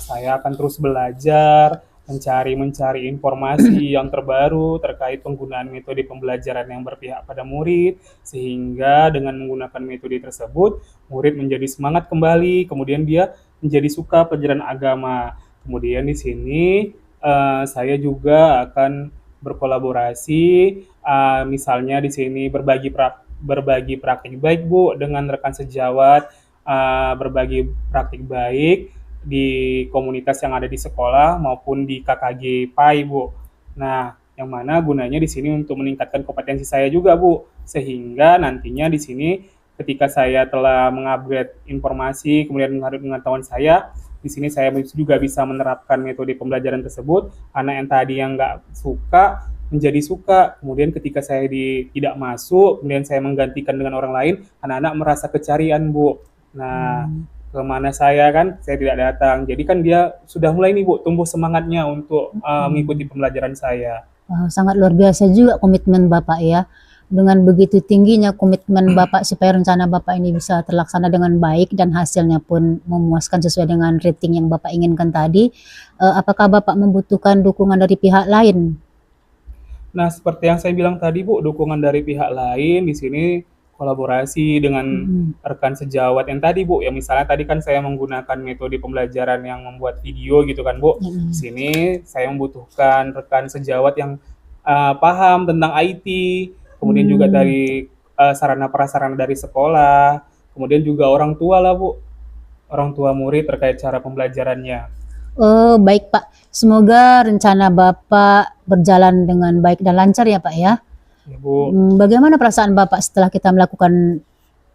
Speaker 1: Saya akan terus belajar, mencari informasi yang terbaru terkait penggunaan metode pembelajaran yang berpihak pada murid, sehingga dengan menggunakan metode tersebut, murid menjadi semangat kembali, kemudian dia menjadi suka pelajaran agama. Kemudian di sini saya juga akan berkolaborasi, misalnya di sini berbagi praktik baik Bu dengan rekan sejawat, berbagi praktik baik di komunitas yang ada di sekolah maupun di KKG PAI Bu. Nah, yang mana gunanya di sini untuk meningkatkan kompetensi saya juga Bu, sehingga nantinya di sini ketika saya telah mengupgrade informasi kemudian mengupgrade pengetahuan saya, di sini saya juga bisa menerapkan metode pembelajaran tersebut. Anak yang tadi yang nggak suka menjadi suka, kemudian ketika saya tidak masuk, kemudian saya menggantikan dengan orang lain, anak-anak merasa kecarian Bu. Nah, kemana saya kan, saya tidak datang. Jadi kan dia sudah mulai nih Bu, tumbuh semangatnya untuk mengikuti pembelajaran saya.
Speaker 3: Wah, sangat luar biasa juga komitmen Bapak ya. Dengan begitu tingginya komitmen Bapak supaya rencana Bapak ini bisa terlaksana dengan baik dan hasilnya pun memuaskan sesuai dengan rating yang Bapak inginkan tadi. Apakah Bapak membutuhkan dukungan dari pihak lain?
Speaker 1: Nah, seperti yang saya bilang tadi Bu, dukungan dari pihak lain di sini kolaborasi dengan rekan sejawat yang tadi Bu, yang misalnya tadi kan saya menggunakan metode pembelajaran yang membuat video gitu kan Bu. Di sini saya membutuhkan rekan sejawat yang paham tentang IT, kemudian juga dari sarana prasarana dari sekolah, kemudian juga orang tua lah Bu, orang tua murid terkait cara pembelajarannya.
Speaker 3: Oh, baik Pak. Semoga rencana Bapak berjalan dengan baik dan lancar ya Pak ya.
Speaker 1: Ya Bu.
Speaker 3: Bagaimana perasaan Bapak setelah kita melakukan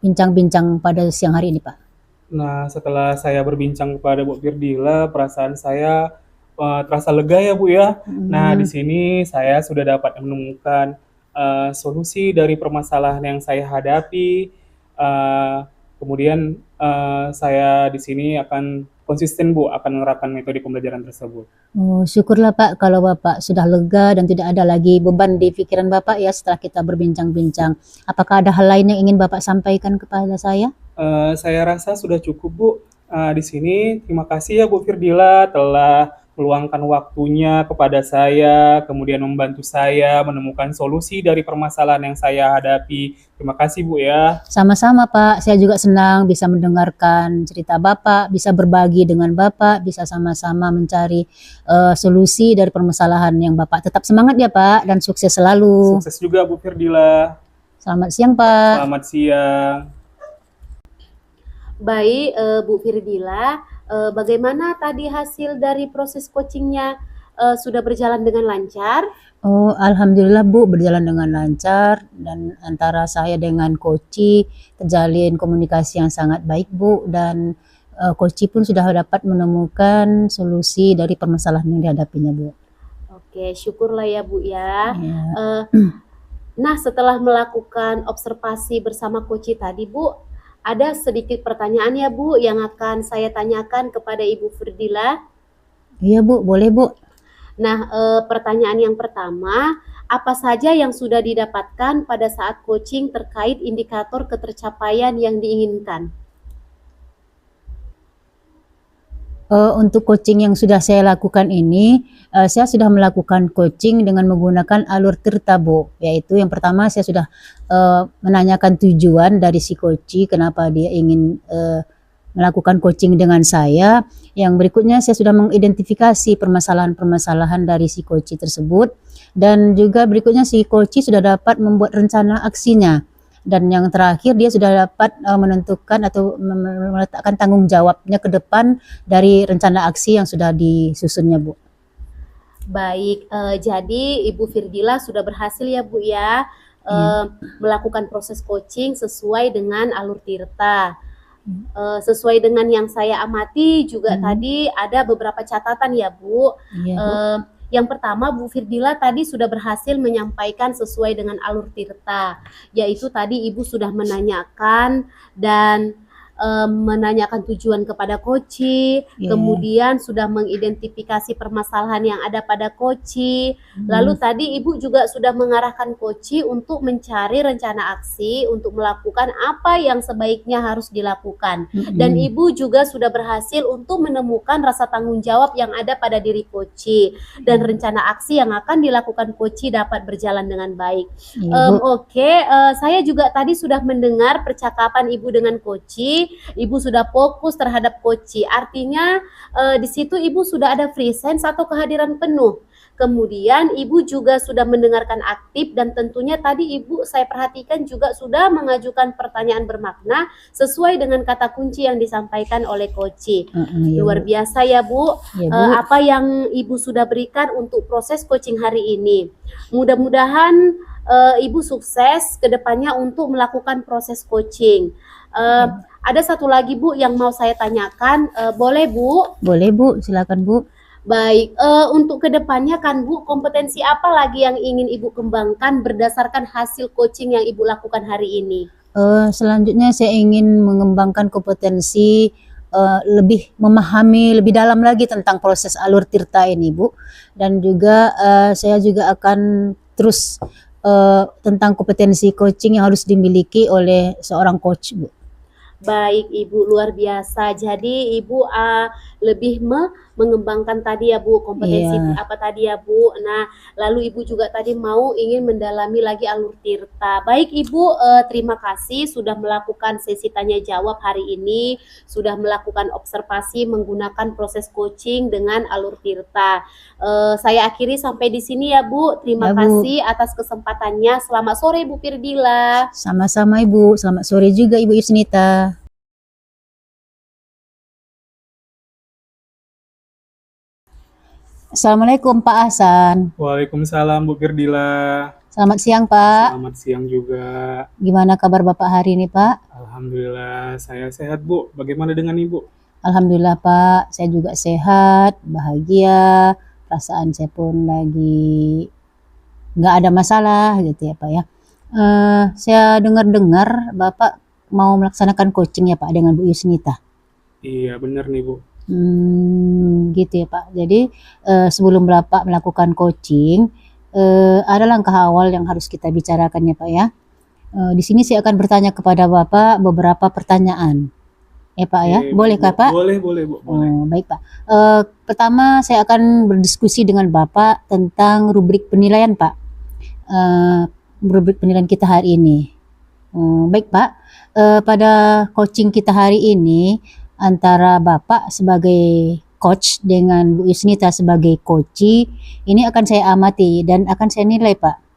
Speaker 3: bincang-bincang pada siang hari ini Pak?
Speaker 1: Nah, setelah saya berbincang kepada Bu Firdila, perasaan saya terasa lega ya Bu ya. Nah, di sini saya sudah dapat menemukan solusi dari permasalahan yang saya hadapi. Kemudian saya di sini akan konsisten Bu, akan menerapkan metode pembelajaran tersebut.
Speaker 3: Oh, syukurlah Pak kalau Bapak sudah lega dan tidak ada lagi beban di pikiran Bapak ya setelah kita berbincang-bincang. Apakah ada hal lain yang ingin Bapak sampaikan kepada saya?
Speaker 1: Saya rasa sudah cukup Bu. Di sini terima kasih ya Bu Firdila telah meluangkan waktunya kepada saya, kemudian membantu saya menemukan solusi dari permasalahan yang saya hadapi. Terima kasih Bu ya.
Speaker 3: Sama-sama Pak, saya juga senang bisa mendengarkan cerita Bapak, bisa berbagi dengan Bapak, bisa sama-sama mencari solusi dari permasalahan yang Bapak. Tetap semangat ya Pak dan sukses selalu.
Speaker 1: Sukses juga Bu Firdila.
Speaker 3: Selamat siang Pak.
Speaker 1: Selamat siang.
Speaker 2: Baik, Bu Firdila, bagaimana tadi hasil dari proses coachingnya, sudah berjalan dengan lancar?
Speaker 3: Oh, alhamdulillah Bu berjalan dengan lancar dan antara saya dengan Koci terjalin komunikasi yang sangat baik Bu dan Koci pun sudah dapat menemukan solusi dari permasalahan yang dihadapinya Bu.
Speaker 2: Oke, syukurlah ya Bu ya.
Speaker 3: Ya.
Speaker 2: Nah, setelah melakukan observasi bersama Koci tadi Bu, ada sedikit pertanyaan ya Bu yang akan saya tanyakan kepada Ibu Firdila.
Speaker 3: Iya Bu, boleh Bu.
Speaker 2: Nah, pertanyaan yang pertama, apa saja yang sudah didapatkan pada saat coaching terkait indikator ketercapaian yang diinginkan?
Speaker 3: Untuk coaching yang sudah saya lakukan ini, saya sudah melakukan coaching dengan menggunakan alur tirta Bu, yaitu yang pertama saya sudah menanyakan tujuan dari si coach kenapa dia ingin melakukan coaching dengan saya. Yang berikutnya saya sudah mengidentifikasi permasalahan-permasalahan dari si coach tersebut dan juga berikutnya si coach sudah dapat membuat rencana aksinya. Dan yang terakhir dia sudah dapat menentukan atau meletakkan tanggung jawabnya ke depan dari rencana aksi yang sudah disusunnya Bu.
Speaker 2: Baik, jadi Ibu Firdila sudah berhasil ya Bu ya melakukan proses coaching sesuai dengan alur tirta. Sesuai dengan yang saya amati juga tadi ada beberapa catatan ya Bu.
Speaker 3: Iya, Bu.
Speaker 2: Yang pertama Bu Firdila tadi sudah berhasil menyampaikan sesuai dengan alur tirta, yaitu tadi Ibu sudah menanyakan dan menanyakan tujuan kepada koci, kemudian sudah mengidentifikasi permasalahan yang ada pada koci, lalu tadi Ibu juga sudah mengarahkan koci untuk mencari rencana aksi untuk melakukan apa yang sebaiknya harus dilakukan, dan Ibu juga sudah berhasil untuk menemukan rasa tanggung jawab yang ada pada diri koci dan rencana aksi yang akan dilakukan koci dapat berjalan dengan baik. Saya juga tadi sudah mendengar percakapan Ibu dengan koci. Ibu sudah fokus terhadap koci, artinya di situ Ibu sudah ada free sense atau kehadiran penuh. Kemudian Ibu juga sudah mendengarkan aktif dan tentunya tadi Ibu saya perhatikan juga sudah mengajukan pertanyaan bermakna sesuai dengan kata kunci yang disampaikan oleh koci. Luar biasa ya Bu, apa yang Ibu sudah berikan untuk proses coaching hari ini. Mudah-mudahan Ibu sukses ke depannya untuk melakukan proses coaching. Ada satu lagi Bu yang mau saya tanyakan, boleh Bu?
Speaker 3: Boleh Bu, silakan Bu.
Speaker 2: Baik, untuk kedepannya kan Bu, kompetensi apa lagi yang ingin Ibu kembangkan berdasarkan hasil coaching yang Ibu lakukan hari ini?
Speaker 3: Selanjutnya saya ingin mengembangkan kompetensi lebih memahami lebih dalam lagi tentang proses alur tirta ini Bu, dan juga saya juga akan terus tentang kompetensi coaching yang harus dimiliki oleh seorang coach Bu.
Speaker 2: Baik Ibu, luar biasa. Jadi Ibu lebih mengembangkan tadi ya Bu, kompetensi
Speaker 3: Iya.
Speaker 2: apa tadi ya Bu. Nah, lalu Ibu juga tadi mau ingin mendalami lagi alur tirta. Baik Ibu, terima kasih sudah melakukan sesi tanya jawab hari ini, sudah melakukan observasi menggunakan proses coaching dengan alur tirta. Saya akhiri sampai di sini ya Bu. Terima
Speaker 3: Ya, Bu.
Speaker 2: kasih atas kesempatannya. Selamat sore Bu Firdila.
Speaker 3: Sama-sama Ibu, selamat sore juga Ibu Yusnita. Assalamualaikum Pak Hasan.
Speaker 1: Waalaikumsalam Bu Firdila.
Speaker 3: Selamat siang Pak.
Speaker 1: Selamat siang juga.
Speaker 3: Gimana kabar Bapak hari ini Pak?
Speaker 1: Alhamdulillah saya sehat Bu. Bagaimana dengan Ibu?
Speaker 3: Alhamdulillah Pak, saya juga sehat, bahagia, perasaan saya pun lagi nggak ada masalah gitu ya Pak ya. Saya dengar-dengar Bapak mau melaksanakan coaching ya Pak dengan Bu Yusnita.
Speaker 1: Iya benar nih Bu.
Speaker 3: Gitu ya Pak. Jadi sebelum Bapak melakukan coaching, ada langkah awal yang harus kita bicarakan ya Pak ya. Di sini saya akan bertanya kepada Bapak beberapa pertanyaan. Ya Pak ya,
Speaker 1: Oke,
Speaker 3: bolehkah
Speaker 1: Bu.
Speaker 3: Pak?
Speaker 1: Boleh Bu. Boleh.
Speaker 3: Oh, baik Pak. Pertama saya akan berdiskusi dengan Bapak tentang rubrik penilaian Pak. Rubrik penilaian kita hari ini. Baik Pak, pada coaching kita hari ini antara Bapak sebagai coach dengan Bu Yusnita sebagai coachee, ini akan saya amati dan akan saya nilai Pak.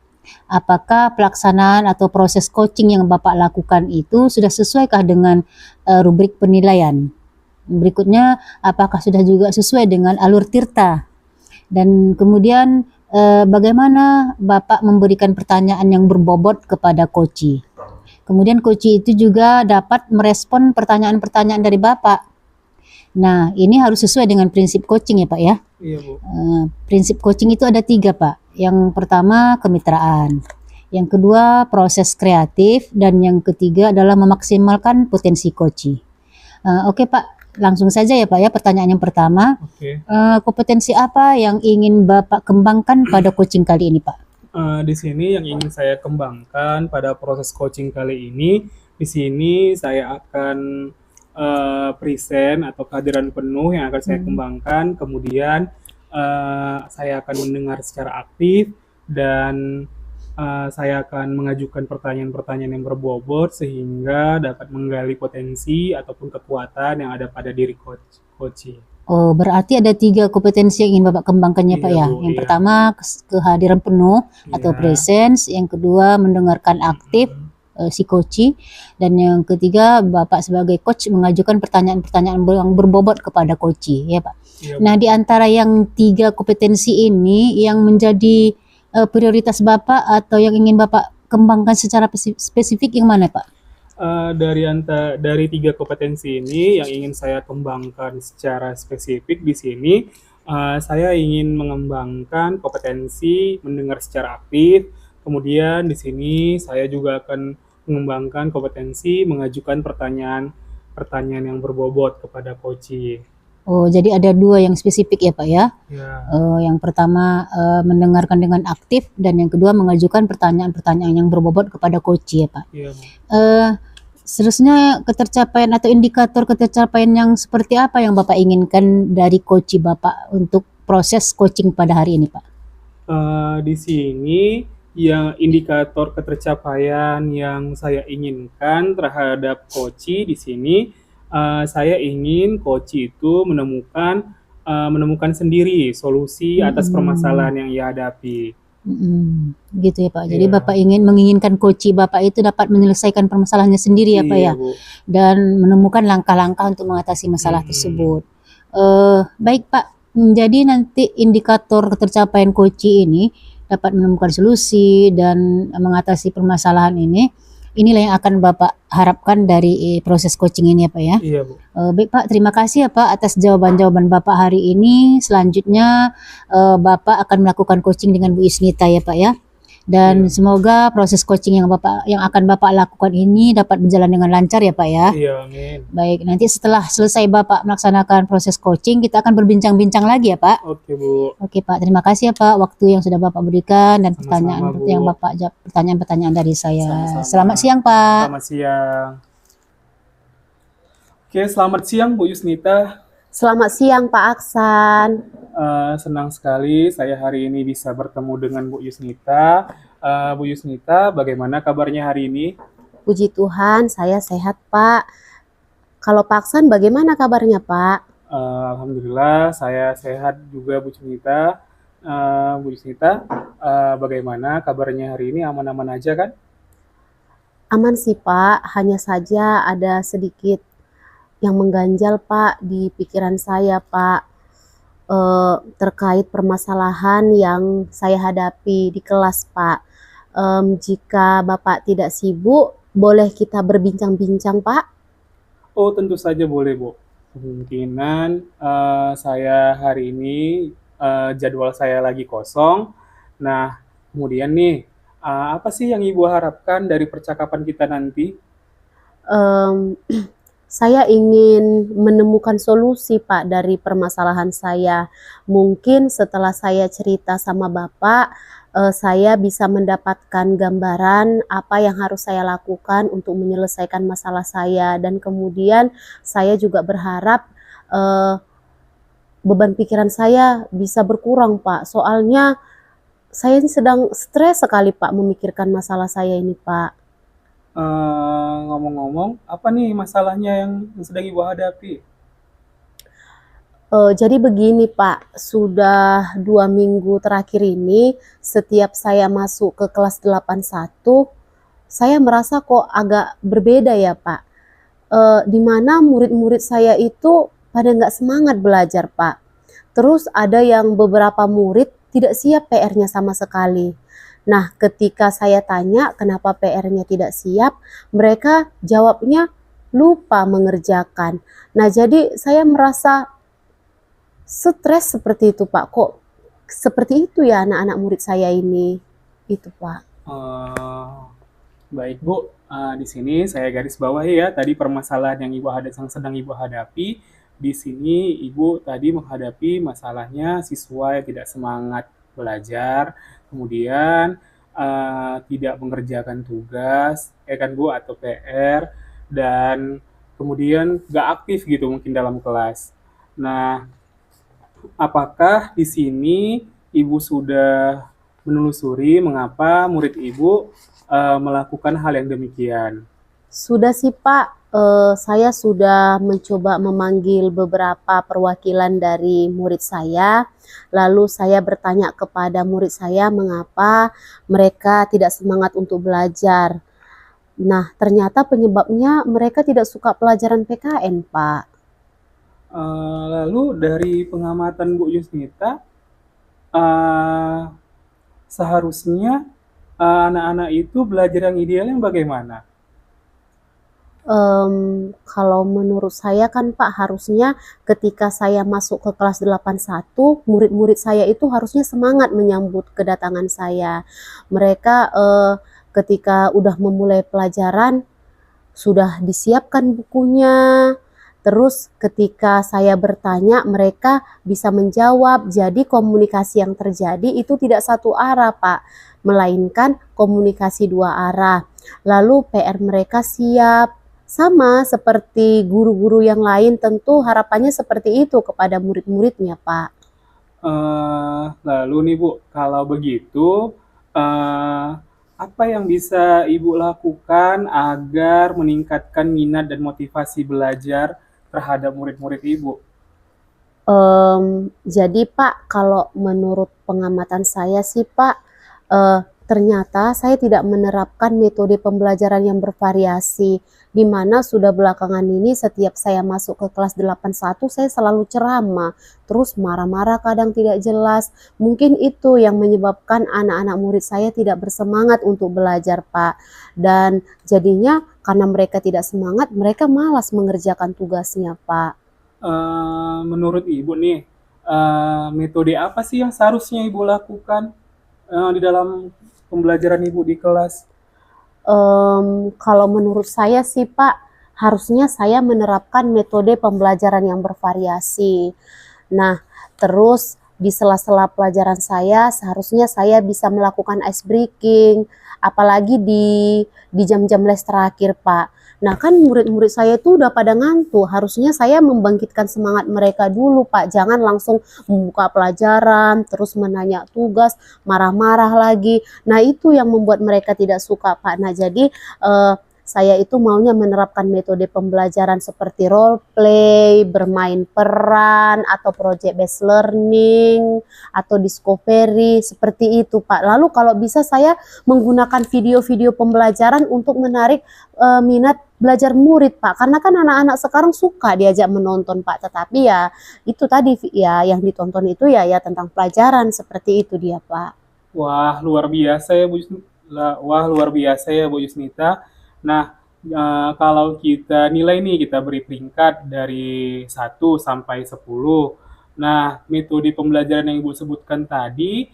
Speaker 3: Apakah pelaksanaan atau proses coaching yang Bapak lakukan itu sudah sesuaikah dengan rubrik penilaian? Berikutnya, apakah sudah juga sesuai dengan alur tirta? Dan kemudian bagaimana Bapak memberikan pertanyaan yang berbobot kepada coachee? Kemudian coachee itu juga dapat merespon pertanyaan-pertanyaan dari Bapak. Nah, ini harus sesuai dengan prinsip coaching ya Pak ya.
Speaker 1: Iya Bu.
Speaker 3: Prinsip coaching itu ada 3 Pak. Yang pertama kemitraan, yang kedua proses kreatif, dan yang ketiga adalah memaksimalkan potensi coachee. Oke Pak, langsung saja ya Pak ya, pertanyaan yang pertama.
Speaker 1: Oke.
Speaker 3: Kompetensi apa yang ingin Bapak kembangkan pada coaching kali ini Pak?
Speaker 1: Di sini yang ingin saya kembangkan pada proses coaching kali ini, di sini saya akan present atau kehadiran penuh yang akan saya kembangkan. Kemudian saya akan mendengar secara aktif dan saya akan mengajukan pertanyaan-pertanyaan yang berbobot sehingga dapat menggali potensi ataupun kekuatan yang ada pada diri coaching.
Speaker 3: Oh, berarti ada 3 kompetensi yang ingin Bapak kembangkan ya Pak
Speaker 1: Iya,
Speaker 3: ya.
Speaker 1: Bu,
Speaker 3: Yang
Speaker 1: iya.
Speaker 3: pertama kehadiran penuh atau
Speaker 1: Iya.
Speaker 3: presence, yang kedua mendengarkan aktif si coachee, dan yang ketiga Bapak sebagai coach mengajukan pertanyaan-pertanyaan yang berbobot kepada coachee ya Pak.
Speaker 1: Iya, Bu.
Speaker 3: Nah, di antara yang 3 kompetensi ini yang menjadi prioritas Bapak atau yang ingin Bapak kembangkan secara spesifik yang mana Pak?
Speaker 1: Dari 3 kompetensi ini yang ingin saya kembangkan secara spesifik di sini, saya ingin mengembangkan kompetensi mendengar secara aktif. Kemudian di sini saya juga akan mengembangkan kompetensi mengajukan pertanyaan yang berbobot kepada coachee.
Speaker 3: Oh, jadi ada 2 yang spesifik ya Pak ya.
Speaker 1: Ya,
Speaker 3: Yang pertama mendengarkan dengan aktif, dan yang kedua mengajukan pertanyaan-pertanyaan yang berbobot kepada coachee ya Pak.
Speaker 1: iya.
Speaker 3: Seterusnya ketercapaian atau indikator ketercapaian yang seperti apa yang Bapak inginkan dari coachee Bapak untuk proses coaching pada hari ini Pak?
Speaker 1: Di sini yang indikator ketercapaian yang saya inginkan terhadap coachee di sini, saya ingin coachee itu menemukan sendiri solusi atas permasalahan yang ia hadapi.
Speaker 3: Gitu ya Pak. Jadi
Speaker 1: Iya.
Speaker 3: Bapak menginginkan coachee Bapak itu dapat menyelesaikan permasalahannya sendiri ya Pak ya,
Speaker 1: Iya, Bu.
Speaker 3: dan menemukan langkah-langkah untuk mengatasi masalah tersebut. Baik Pak, jadi nanti indikator ketercapaian coachee ini dapat menemukan solusi dan mengatasi permasalahan ini. Inilah yang akan Bapak harapkan dari proses coaching ini ya Pak ya.
Speaker 1: Iya, Bu.
Speaker 3: Baik Pak, terima kasih ya Pak atas jawaban-jawaban Bapak hari ini. Selanjutnya Bapak akan melakukan coaching dengan Bu Yusnita ya Pak ya. Dan
Speaker 1: Iya.
Speaker 3: semoga proses coaching yang akan Bapak lakukan ini dapat berjalan dengan lancar ya Pak ya.
Speaker 1: Iya, amin.
Speaker 3: Baik, nanti setelah selesai Bapak melaksanakan proses coaching, kita akan berbincang-bincang lagi ya Pak.
Speaker 1: Oke, Bu.
Speaker 3: Oke Pak, terima kasih ya Pak waktu yang sudah Bapak berikan dan
Speaker 1: Sama-sama, Bu.
Speaker 3: yang Bapak jawab pertanyaan-pertanyaan dari saya.
Speaker 1: Sama-sama.
Speaker 3: Selamat siang Pak.
Speaker 1: Selamat siang. Oke, selamat siang Bu Yusnita.
Speaker 2: Selamat siang Pak Aksan.
Speaker 1: Senang sekali saya hari ini bisa bertemu dengan Bu Yusnita. Bu Yusnita, bagaimana kabarnya hari ini?
Speaker 2: Puji Tuhan, saya sehat Pak. Kalau Pak Aksan bagaimana kabarnya Pak?
Speaker 1: Alhamdulillah, saya sehat juga Bu Yusnita. Bu Yusnita, bagaimana kabarnya hari ini? Aman-aman aja kan?
Speaker 2: Aman sih Pak, hanya saja ada sedikit yang mengganjal Pak di pikiran saya Pak, terkait permasalahan yang saya hadapi di kelas Pak. Jika Bapak tidak sibuk, boleh kita berbincang-bincang Pak?
Speaker 1: Oh, tentu saja boleh, Bu. Kemungkinan saya hari ini jadwal saya lagi kosong. Nah, kemudian nih, apa sih yang Ibu harapkan dari percakapan kita nanti?
Speaker 2: Em, Saya ingin menemukan solusi Pak dari permasalahan saya. Mungkin setelah saya cerita sama Bapak, saya bisa mendapatkan gambaran apa yang harus saya lakukan untuk menyelesaikan masalah saya. Dan kemudian saya juga berharap beban pikiran saya bisa berkurang Pak. Soalnya saya ini sedang stres sekali Pak memikirkan masalah saya ini Pak.
Speaker 1: Ngomong-ngomong, apa nih masalahnya yang sedang Ibu hadapi?
Speaker 2: Jadi begini Pak, sudah 2 minggu terakhir ini, setiap saya masuk ke kelas 81, saya merasa kok agak berbeda ya Pak. Di mana murid-murid saya itu pada nggak semangat belajar Pak. Terus ada yang beberapa murid tidak siap PR-nya sama sekali. Nah, ketika saya tanya kenapa PR-nya tidak siap, mereka jawabnya lupa mengerjakan. Nah, jadi saya merasa stres seperti itu Pak. Kok seperti itu ya anak-anak murid saya ini? Itu Pak.
Speaker 1: Baik Bu, di sini saya garis bawahi ya tadi permasalahan yang sedang Ibu hadapi. Di sini Ibu tadi menghadapi masalahnya siswa yang tidak semangat belajar, kemudian tidak mengerjakan tugas, kan Bu, atau PR, dan kemudian nggak aktif gitu mungkin dalam kelas. Nah, apakah di sini Ibu sudah menelusuri mengapa murid Ibu melakukan hal yang demikian?
Speaker 2: Sudah sih Pak, saya sudah mencoba memanggil beberapa perwakilan dari murid saya, lalu saya bertanya kepada murid saya mengapa mereka tidak semangat untuk belajar. Nah, ternyata penyebabnya mereka tidak suka pelajaran PKN, Pak.
Speaker 1: Lalu dari pengamatan Bu Yusnita, seharusnya anak-anak itu belajar yang idealnya bagaimana?
Speaker 2: Kalau menurut saya kan Pak, harusnya ketika saya masuk ke kelas 81, murid-murid saya itu harusnya semangat menyambut kedatangan saya. Mereka ketika udah memulai pelajaran, sudah disiapkan bukunya, terus ketika saya bertanya mereka bisa menjawab. Jadi komunikasi yang terjadi itu tidak satu arah Pak, melainkan komunikasi dua arah. Lalu PR mereka siap, sama seperti guru-guru yang lain, tentu harapannya seperti itu kepada murid-muridnya Pak.
Speaker 1: Lalu nih Bu, kalau begitu apa yang bisa Ibu lakukan agar meningkatkan minat dan motivasi belajar terhadap murid-murid Ibu?
Speaker 2: Jadi Pak, kalau menurut pengamatan saya sih Pak, ternyata saya tidak menerapkan metode pembelajaran yang bervariasi, di mana sudah belakangan ini setiap saya masuk ke kelas 81 saya selalu ceramah, terus marah-marah kadang tidak jelas. Mungkin itu yang menyebabkan anak-anak murid saya tidak bersemangat untuk belajar Pak. Dan jadinya karena mereka tidak semangat, mereka malas mengerjakan tugasnya Pak.
Speaker 1: Menurut Ibu nih, metode apa sih yang seharusnya Ibu lakukan di dalam pembelajaran Ibu di kelas?
Speaker 2: Kalau menurut saya sih Pak, harusnya saya menerapkan metode pembelajaran yang bervariasi. Nah, terus di sela-sela pelajaran saya, seharusnya saya bisa melakukan ice breaking, apalagi di jam-jam les terakhir, Pak. Nah, kan murid-murid saya itu udah pada ngantuk, harusnya saya membangkitkan semangat mereka dulu, Pak. Jangan langsung membuka pelajaran, terus menanya tugas, marah-marah lagi. Nah, itu yang membuat mereka tidak suka, Pak. Nah, jadi saya itu maunya menerapkan metode pembelajaran seperti role play, bermain peran, atau project based learning, atau discovery, seperti itu Pak. Lalu kalau bisa saya menggunakan video-video pembelajaran untuk menarik minat belajar murid Pak. Karena kan anak-anak sekarang suka diajak menonton Pak. Tetapi ya itu tadi ya yang ditonton itu ya tentang pelajaran, seperti itu dia Pak.
Speaker 1: Wah, luar biasa ya Bu Wah, luar biasa ya Bu Yusnita. Nah, kalau kita nilai nih, kita beri peringkat dari 1 sampai 10. Nah, metode pembelajaran yang Ibu sebutkan tadi,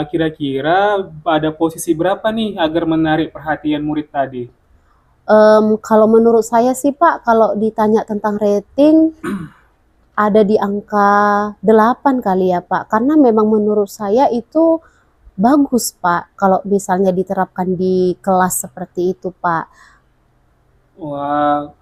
Speaker 1: kira-kira pada posisi berapa nih agar menarik perhatian murid tadi?
Speaker 2: Kalau menurut saya sih Pak, kalau ditanya tentang rating, ada di angka 8 kali ya Pak. Karena memang menurut saya itu bagus Pak, kalau misalnya diterapkan di kelas seperti itu Pak.
Speaker 1: Wah,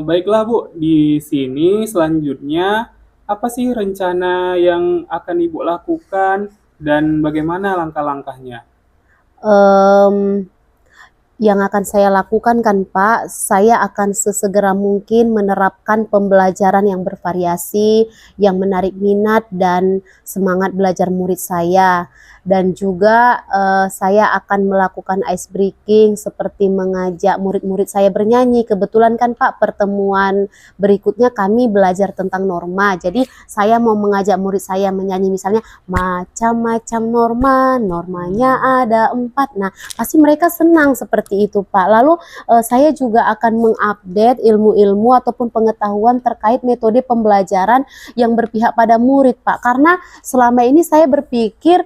Speaker 1: baiklah Bu, di sini selanjutnya apa sih rencana yang akan Ibu lakukan dan bagaimana langkah-langkahnya?
Speaker 2: Mmm, yang akan saya lakukan kan Pak, saya akan sesegera mungkin menerapkan pembelajaran yang bervariasi, yang menarik minat dan semangat belajar murid saya. Dan juga saya akan melakukan ice breaking seperti mengajak murid-murid saya bernyanyi. Kebetulan kan Pak, pertemuan berikutnya kami belajar tentang norma. Jadi saya mau mengajak murid saya menyanyi misalnya macam-macam norma, normanya ada 4. Nah, pasti mereka senang seperti itu Pak. Lalu saya juga akan mengupdate ilmu-ilmu ataupun pengetahuan terkait metode pembelajaran yang berpihak pada murid Pak. Karena selama ini saya berpikir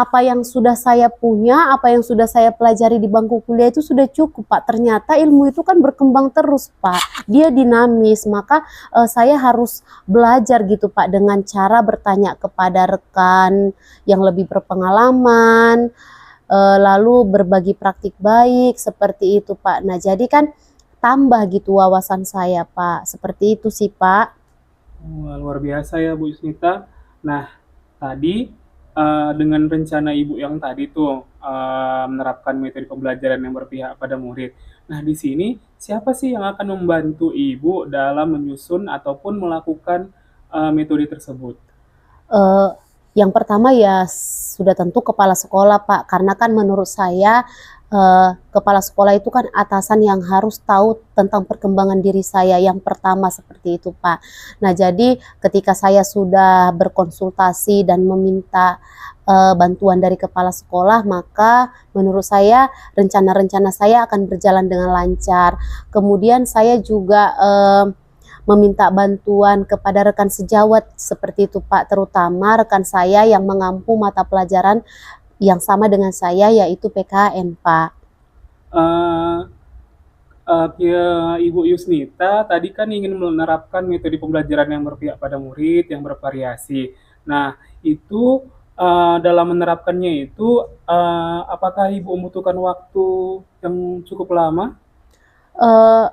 Speaker 2: apa yang sudah saya punya, apa yang sudah saya pelajari di bangku kuliah itu sudah cukup Pak. Ternyata ilmu itu kan berkembang terus Pak. Dia dinamis, maka saya harus belajar gitu Pak dengan cara bertanya kepada rekan yang lebih berpengalaman, lalu berbagi praktik baik, seperti itu Pak. Nah jadi kan tambah gitu wawasan saya Pak, seperti itu sih Pak.
Speaker 1: Wah, luar biasa ya Bu Yusnita. Nah, tadi dengan rencana Ibu yang tadi tuh menerapkan metode pembelajaran yang berpihak pada murid. Nah, di sini siapa sih yang akan membantu Ibu dalam menyusun ataupun melakukan metode tersebut?
Speaker 2: Eh, yang pertama ya sudah tentu kepala sekolah Pak, karena kan menurut saya kepala sekolah itu kan atasan yang harus tahu tentang perkembangan diri saya yang pertama, seperti itu Pak. Nah jadi ketika saya sudah berkonsultasi dan meminta bantuan dari kepala sekolah, maka menurut saya rencana-rencana saya akan berjalan dengan lancar. Kemudian saya juga meminta bantuan kepada rekan sejawat seperti itu Pak, terutama rekan saya yang mengampu mata pelajaran yang sama dengan saya, yaitu PKN Pak.
Speaker 1: Eh, Ibu Yusnita tadi kan ingin menerapkan metode pembelajaran yang berpihak pada murid, yang bervariasi. Nah, itu dalam menerapkannya itu, apakah Ibu membutuhkan waktu yang cukup lama?
Speaker 2: Eh,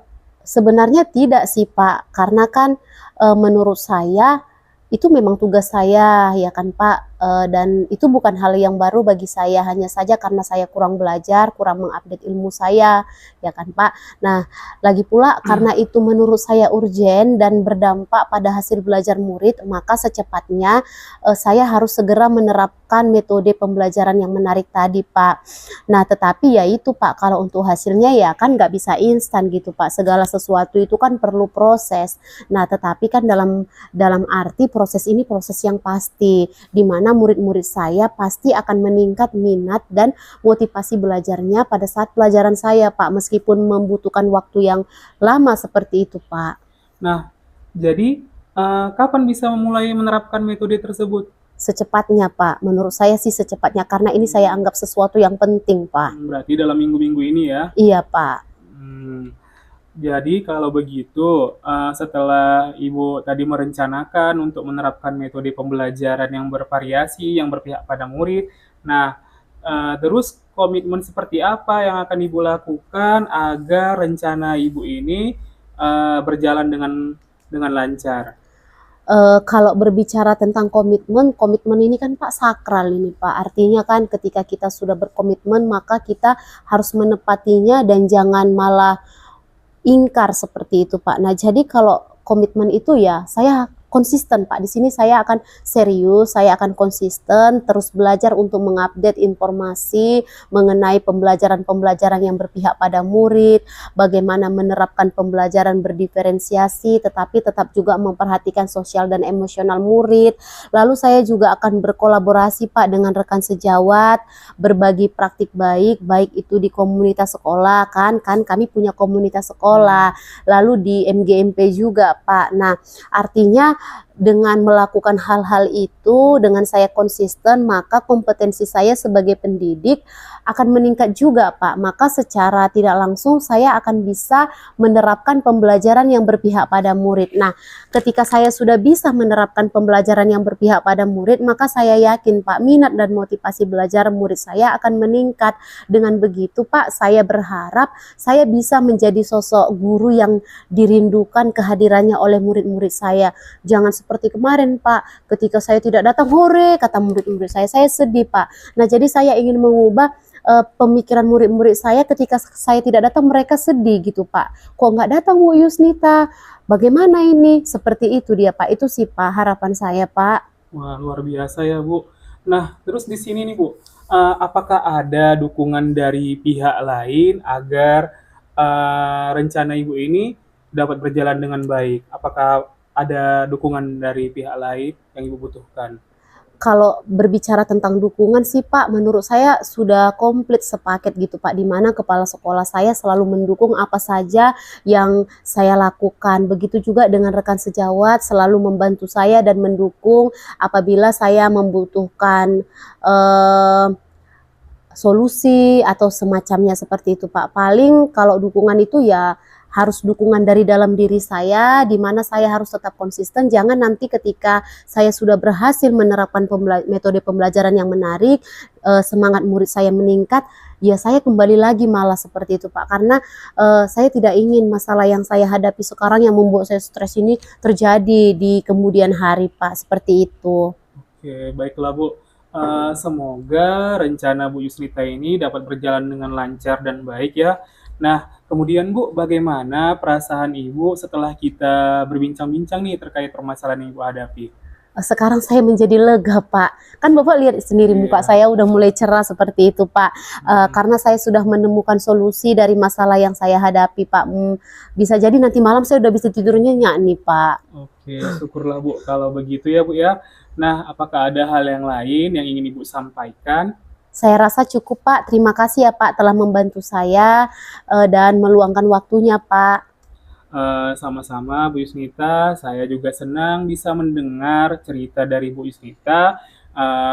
Speaker 2: Sebenarnya tidak sih Pak, karena kan menurut saya itu memang tugas saya ya kan Pak, dan itu bukan hal yang baru bagi saya, hanya saja karena saya kurang belajar, kurang mengupdate ilmu saya ya kan Pak. Nah lagi pula karena itu menurut saya urgen dan berdampak pada hasil belajar murid, maka secepatnya saya harus segera menerapkan metode pembelajaran yang menarik tadi Pak. Nah tetapi ya itu Pak, kalau untuk hasilnya ya kan nggak bisa instan gitu Pak, segala sesuatu itu kan perlu proses. Nah tetapi kan dalam arti proses ini proses yang pasti, di mana murid-murid saya pasti akan meningkat minat dan motivasi belajarnya pada saat pelajaran saya Pak, meskipun membutuhkan waktu yang lama seperti itu Pak.
Speaker 1: Nah, jadi kapan bisa memulai menerapkan metode tersebut?
Speaker 2: secepatnya Pak. Menurut saya sih secepatnya, karena ini saya anggap sesuatu yang penting Pak.
Speaker 1: Berarti dalam minggu-minggu ini ya.
Speaker 2: Iya Pak.
Speaker 1: Hmm, Jadi kalau begitu, setelah Ibu tadi merencanakan untuk menerapkan metode pembelajaran yang bervariasi, yang berpihak pada murid, nah, terus komitmen seperti apa yang akan Ibu lakukan agar rencana Ibu ini berjalan dengan lancar?
Speaker 2: Kalau berbicara tentang komitmen, komitmen ini kan Pak sakral ini Pak. Artinya kan ketika kita sudah berkomitmen maka kita harus menepatinya dan jangan malah ingkar seperti itu Pak. Nah jadi kalau komitmen itu ya saya konsisten Pak. Di sini saya akan serius, saya akan konsisten terus belajar untuk mengupdate informasi mengenai pembelajaran-pembelajaran yang berpihak pada murid, bagaimana menerapkan pembelajaran berdiferensiasi tetapi tetap juga memperhatikan sosial dan emosional murid. Lalu saya juga akan berkolaborasi Pak dengan rekan sejawat, berbagi praktik baik, baik itu di komunitas sekolah kan kami punya komunitas sekolah, lalu di MGMP juga Pak. Nah, artinya dengan melakukan hal-hal itu, dengan saya konsisten, maka kompetensi saya sebagai pendidik akan meningkat juga Pak. Maka secara tidak langsung saya akan bisa menerapkan pembelajaran yang berpihak pada murid. Nah, ketika saya sudah bisa menerapkan pembelajaran yang berpihak pada murid, maka saya yakin Pak, minat dan motivasi belajar murid saya akan meningkat. Dengan begitu Pak, saya berharap saya bisa menjadi sosok guru yang dirindukan kehadirannya oleh murid-murid saya. Jangan seperti kemarin Pak, ketika saya tidak datang, hore kata murid-murid saya sedih Pak. Nah jadi saya ingin mengubah pemikiran murid-murid saya, ketika saya tidak datang mereka sedih gitu Pak. Kok nggak datang Bu Yusnita? Bagaimana ini? Seperti itu dia Pak. Itu sih Pak harapan saya Pak.
Speaker 1: Wah, luar biasa ya, Bu. Nah, terus di sini nih, Bu, apakah ada dukungan dari pihak lain agar rencana Ibu ini dapat berjalan dengan baik? Apakah ada dukungan dari pihak lain yang Ibu butuhkan?
Speaker 2: Kalau berbicara tentang dukungan sih Pak, menurut saya sudah komplit sepaket gitu Pak, di mana kepala sekolah saya selalu mendukung apa saja yang saya lakukan. Begitu juga dengan rekan sejawat selalu membantu saya dan mendukung apabila saya membutuhkan solusi atau semacamnya seperti itu Pak. Paling kalau dukungan itu ya harus dukungan dari dalam diri saya, di mana saya harus tetap konsisten. Jangan nanti ketika saya sudah berhasil menerapkan metode pembelajaran yang menarik, semangat murid saya meningkat, ya saya kembali lagi malah seperti itu Pak. Karena saya tidak ingin masalah yang saya hadapi sekarang yang membuat saya stres ini terjadi di kemudian hari Pak, seperti itu.
Speaker 1: Oke, baiklah Bu. Semoga rencana Bu Yusnita ini dapat berjalan dengan lancar dan baik ya. Nah, kemudian Bu, bagaimana perasaan Ibu setelah kita berbincang-bincang nih terkait permasalahan yang Ibu hadapi?
Speaker 2: Sekarang saya menjadi lega Pak. Kan Bapak lihat sendiri muka saya udah mulai cerah seperti itu Pak. Karena saya sudah menemukan solusi dari masalah yang saya hadapi Pak. Bisa jadi nanti malam saya udah bisa tidur nyenyak nih Pak.
Speaker 1: Oke, syukurlah Bu kalau begitu ya Bu ya. Nah, apakah ada hal yang lain yang ingin Ibu sampaikan?
Speaker 2: Saya rasa cukup Pak. Terima kasih ya Pak telah membantu saya dan meluangkan waktunya Pak.
Speaker 1: Sama-sama Bu Yusnita, saya juga senang bisa mendengar cerita dari Bu Yusnita.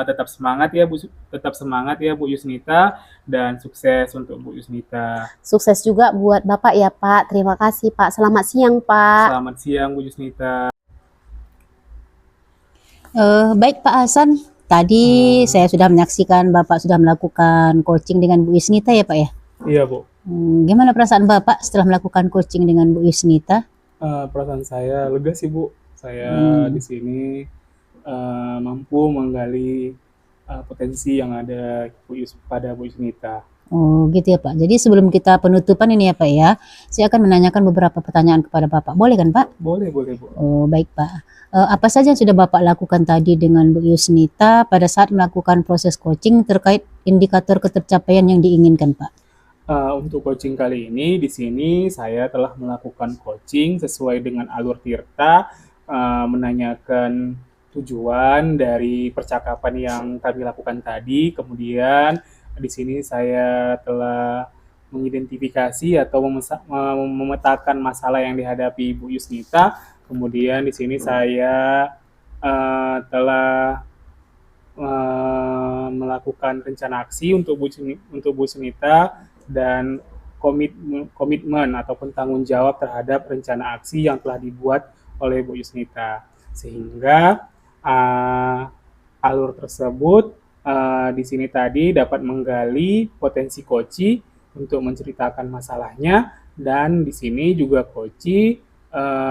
Speaker 1: Tetap semangat ya Bu Yusnita, dan sukses untuk Bu Yusnita.
Speaker 2: Sukses juga buat Bapak ya Pak. Terima kasih Pak. Selamat siang Pak.
Speaker 1: Selamat siang Bu Yusnita.
Speaker 3: Baik Pak Hasan, tadi saya sudah menyaksikan Bapak sudah melakukan coaching dengan Bu Yusnita ya Pak ya?
Speaker 1: Iya Bu.
Speaker 3: Gimana perasaan Bapak setelah melakukan coaching dengan Bu Yusnita?
Speaker 1: Perasaan saya lega sih Bu. Saya di sini mampu menggali potensi yang ada pada Bu Yusnita.
Speaker 3: Oh gitu ya Pak. Jadi sebelum kita penutupan ini ya Pak ya, saya akan menanyakan beberapa pertanyaan kepada Bapak. Boleh kan Pak?
Speaker 1: Boleh Bu.
Speaker 3: Oh baik Pak. Apa saja yang sudah Bapak lakukan tadi dengan Bu Yusnita pada saat melakukan proses coaching terkait indikator ketercapaian yang diinginkan Pak?
Speaker 1: Untuk coaching kali ini, di sini saya telah melakukan coaching sesuai dengan alur Tirta, menanyakan tujuan dari percakapan yang kami lakukan tadi. Kemudian di sini saya telah mengidentifikasi atau memetakan masalah yang dihadapi Bu Yusnita. Kemudian di sini saya telah melakukan rencana aksi untuk Bu Sunita dan komitmen ataupun tanggung jawab terhadap rencana aksi yang telah dibuat oleh Bu Yusnita, sehingga alur tersebut di sini tadi dapat menggali potensi Koci untuk menceritakan masalahnya, dan di sini juga Koci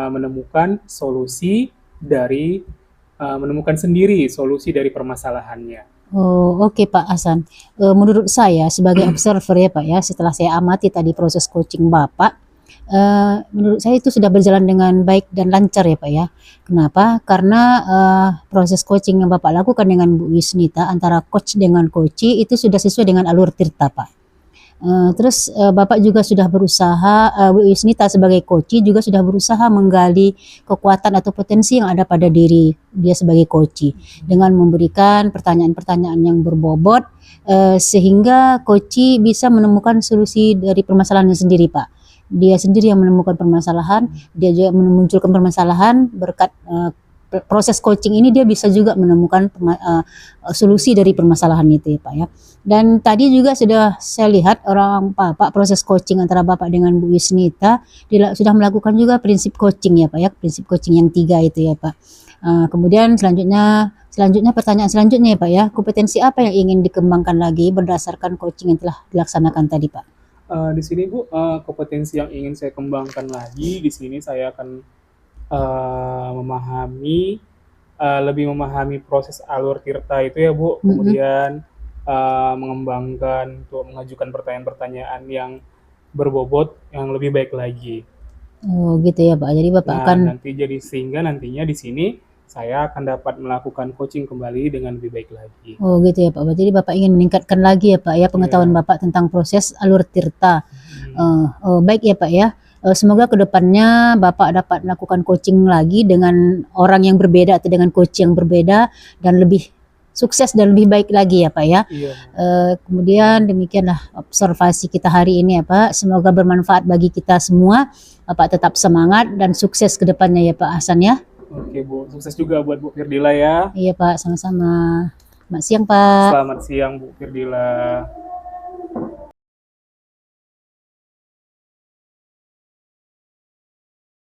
Speaker 1: menemukan sendiri solusi dari permasalahannya.
Speaker 3: Oh, oke Pak Hasan. Menurut saya sebagai observer ya Pak ya, setelah saya amati tadi proses coaching Bapak, menurut saya itu sudah berjalan dengan baik dan lancar ya Pak ya. Kenapa? Karena proses coaching yang Bapak lakukan dengan Bu Yusnita antara coach dengan coachee itu sudah sesuai dengan alur tirta Pak. Terus Bapak juga sudah berusaha, Bu Yusnita sebagai coachee juga sudah berusaha menggali kekuatan atau potensi yang ada pada diri dia sebagai coachee dengan memberikan pertanyaan-pertanyaan yang berbobot, sehingga coachee bisa menemukan solusi dari permasalahannya sendiri Pak. Dia sendiri yang menemukan permasalahan, dia juga memunculkan permasalahan, berkat proses coaching ini dia bisa juga menemukan solusi dari permasalahan itu ya Pak ya. Dan tadi juga sudah saya lihat Bapak proses coaching antara Bapak dengan Bu Yusnita sudah melakukan juga prinsip coaching ya Pak ya, prinsip coaching yang 3 itu ya Pak. Kemudian selanjutnya pertanyaan selanjutnya ya Pak ya, kompetensi apa yang ingin dikembangkan lagi berdasarkan coaching yang telah dilaksanakan tadi Pak?
Speaker 1: Di sini Bu, kompetensi yang ingin saya kembangkan lagi di sini saya akan lebih memahami proses alur tirta itu ya Bu, kemudian mengembangkan untuk mengajukan pertanyaan-pertanyaan yang berbobot yang lebih baik lagi.
Speaker 3: Oh gitu ya Pak, jadi Bapak akan
Speaker 1: sehingga nantinya di sini saya akan dapat melakukan coaching kembali dengan lebih baik lagi.
Speaker 3: Oh gitu ya Pak, jadi Bapak ingin meningkatkan lagi ya Pak ya pengetahuan Bapak tentang proses alur tirta. Baik ya Pak ya. Semoga kedepannya Bapak dapat melakukan coaching lagi dengan orang yang berbeda atau dengan coach yang berbeda dan lebih sukses dan lebih baik lagi ya Pak ya.
Speaker 1: Iya.
Speaker 3: Kemudian demikianlah observasi kita hari ini ya Pak. Semoga bermanfaat bagi kita semua. Bapak tetap semangat dan sukses kedepannya ya Pak Hasan ya.
Speaker 1: Oke Bu, sukses juga buat Bu Firdila ya.
Speaker 3: Iya Pak, sama-sama. Selamat siang Pak.
Speaker 1: Selamat siang Bu Firdila.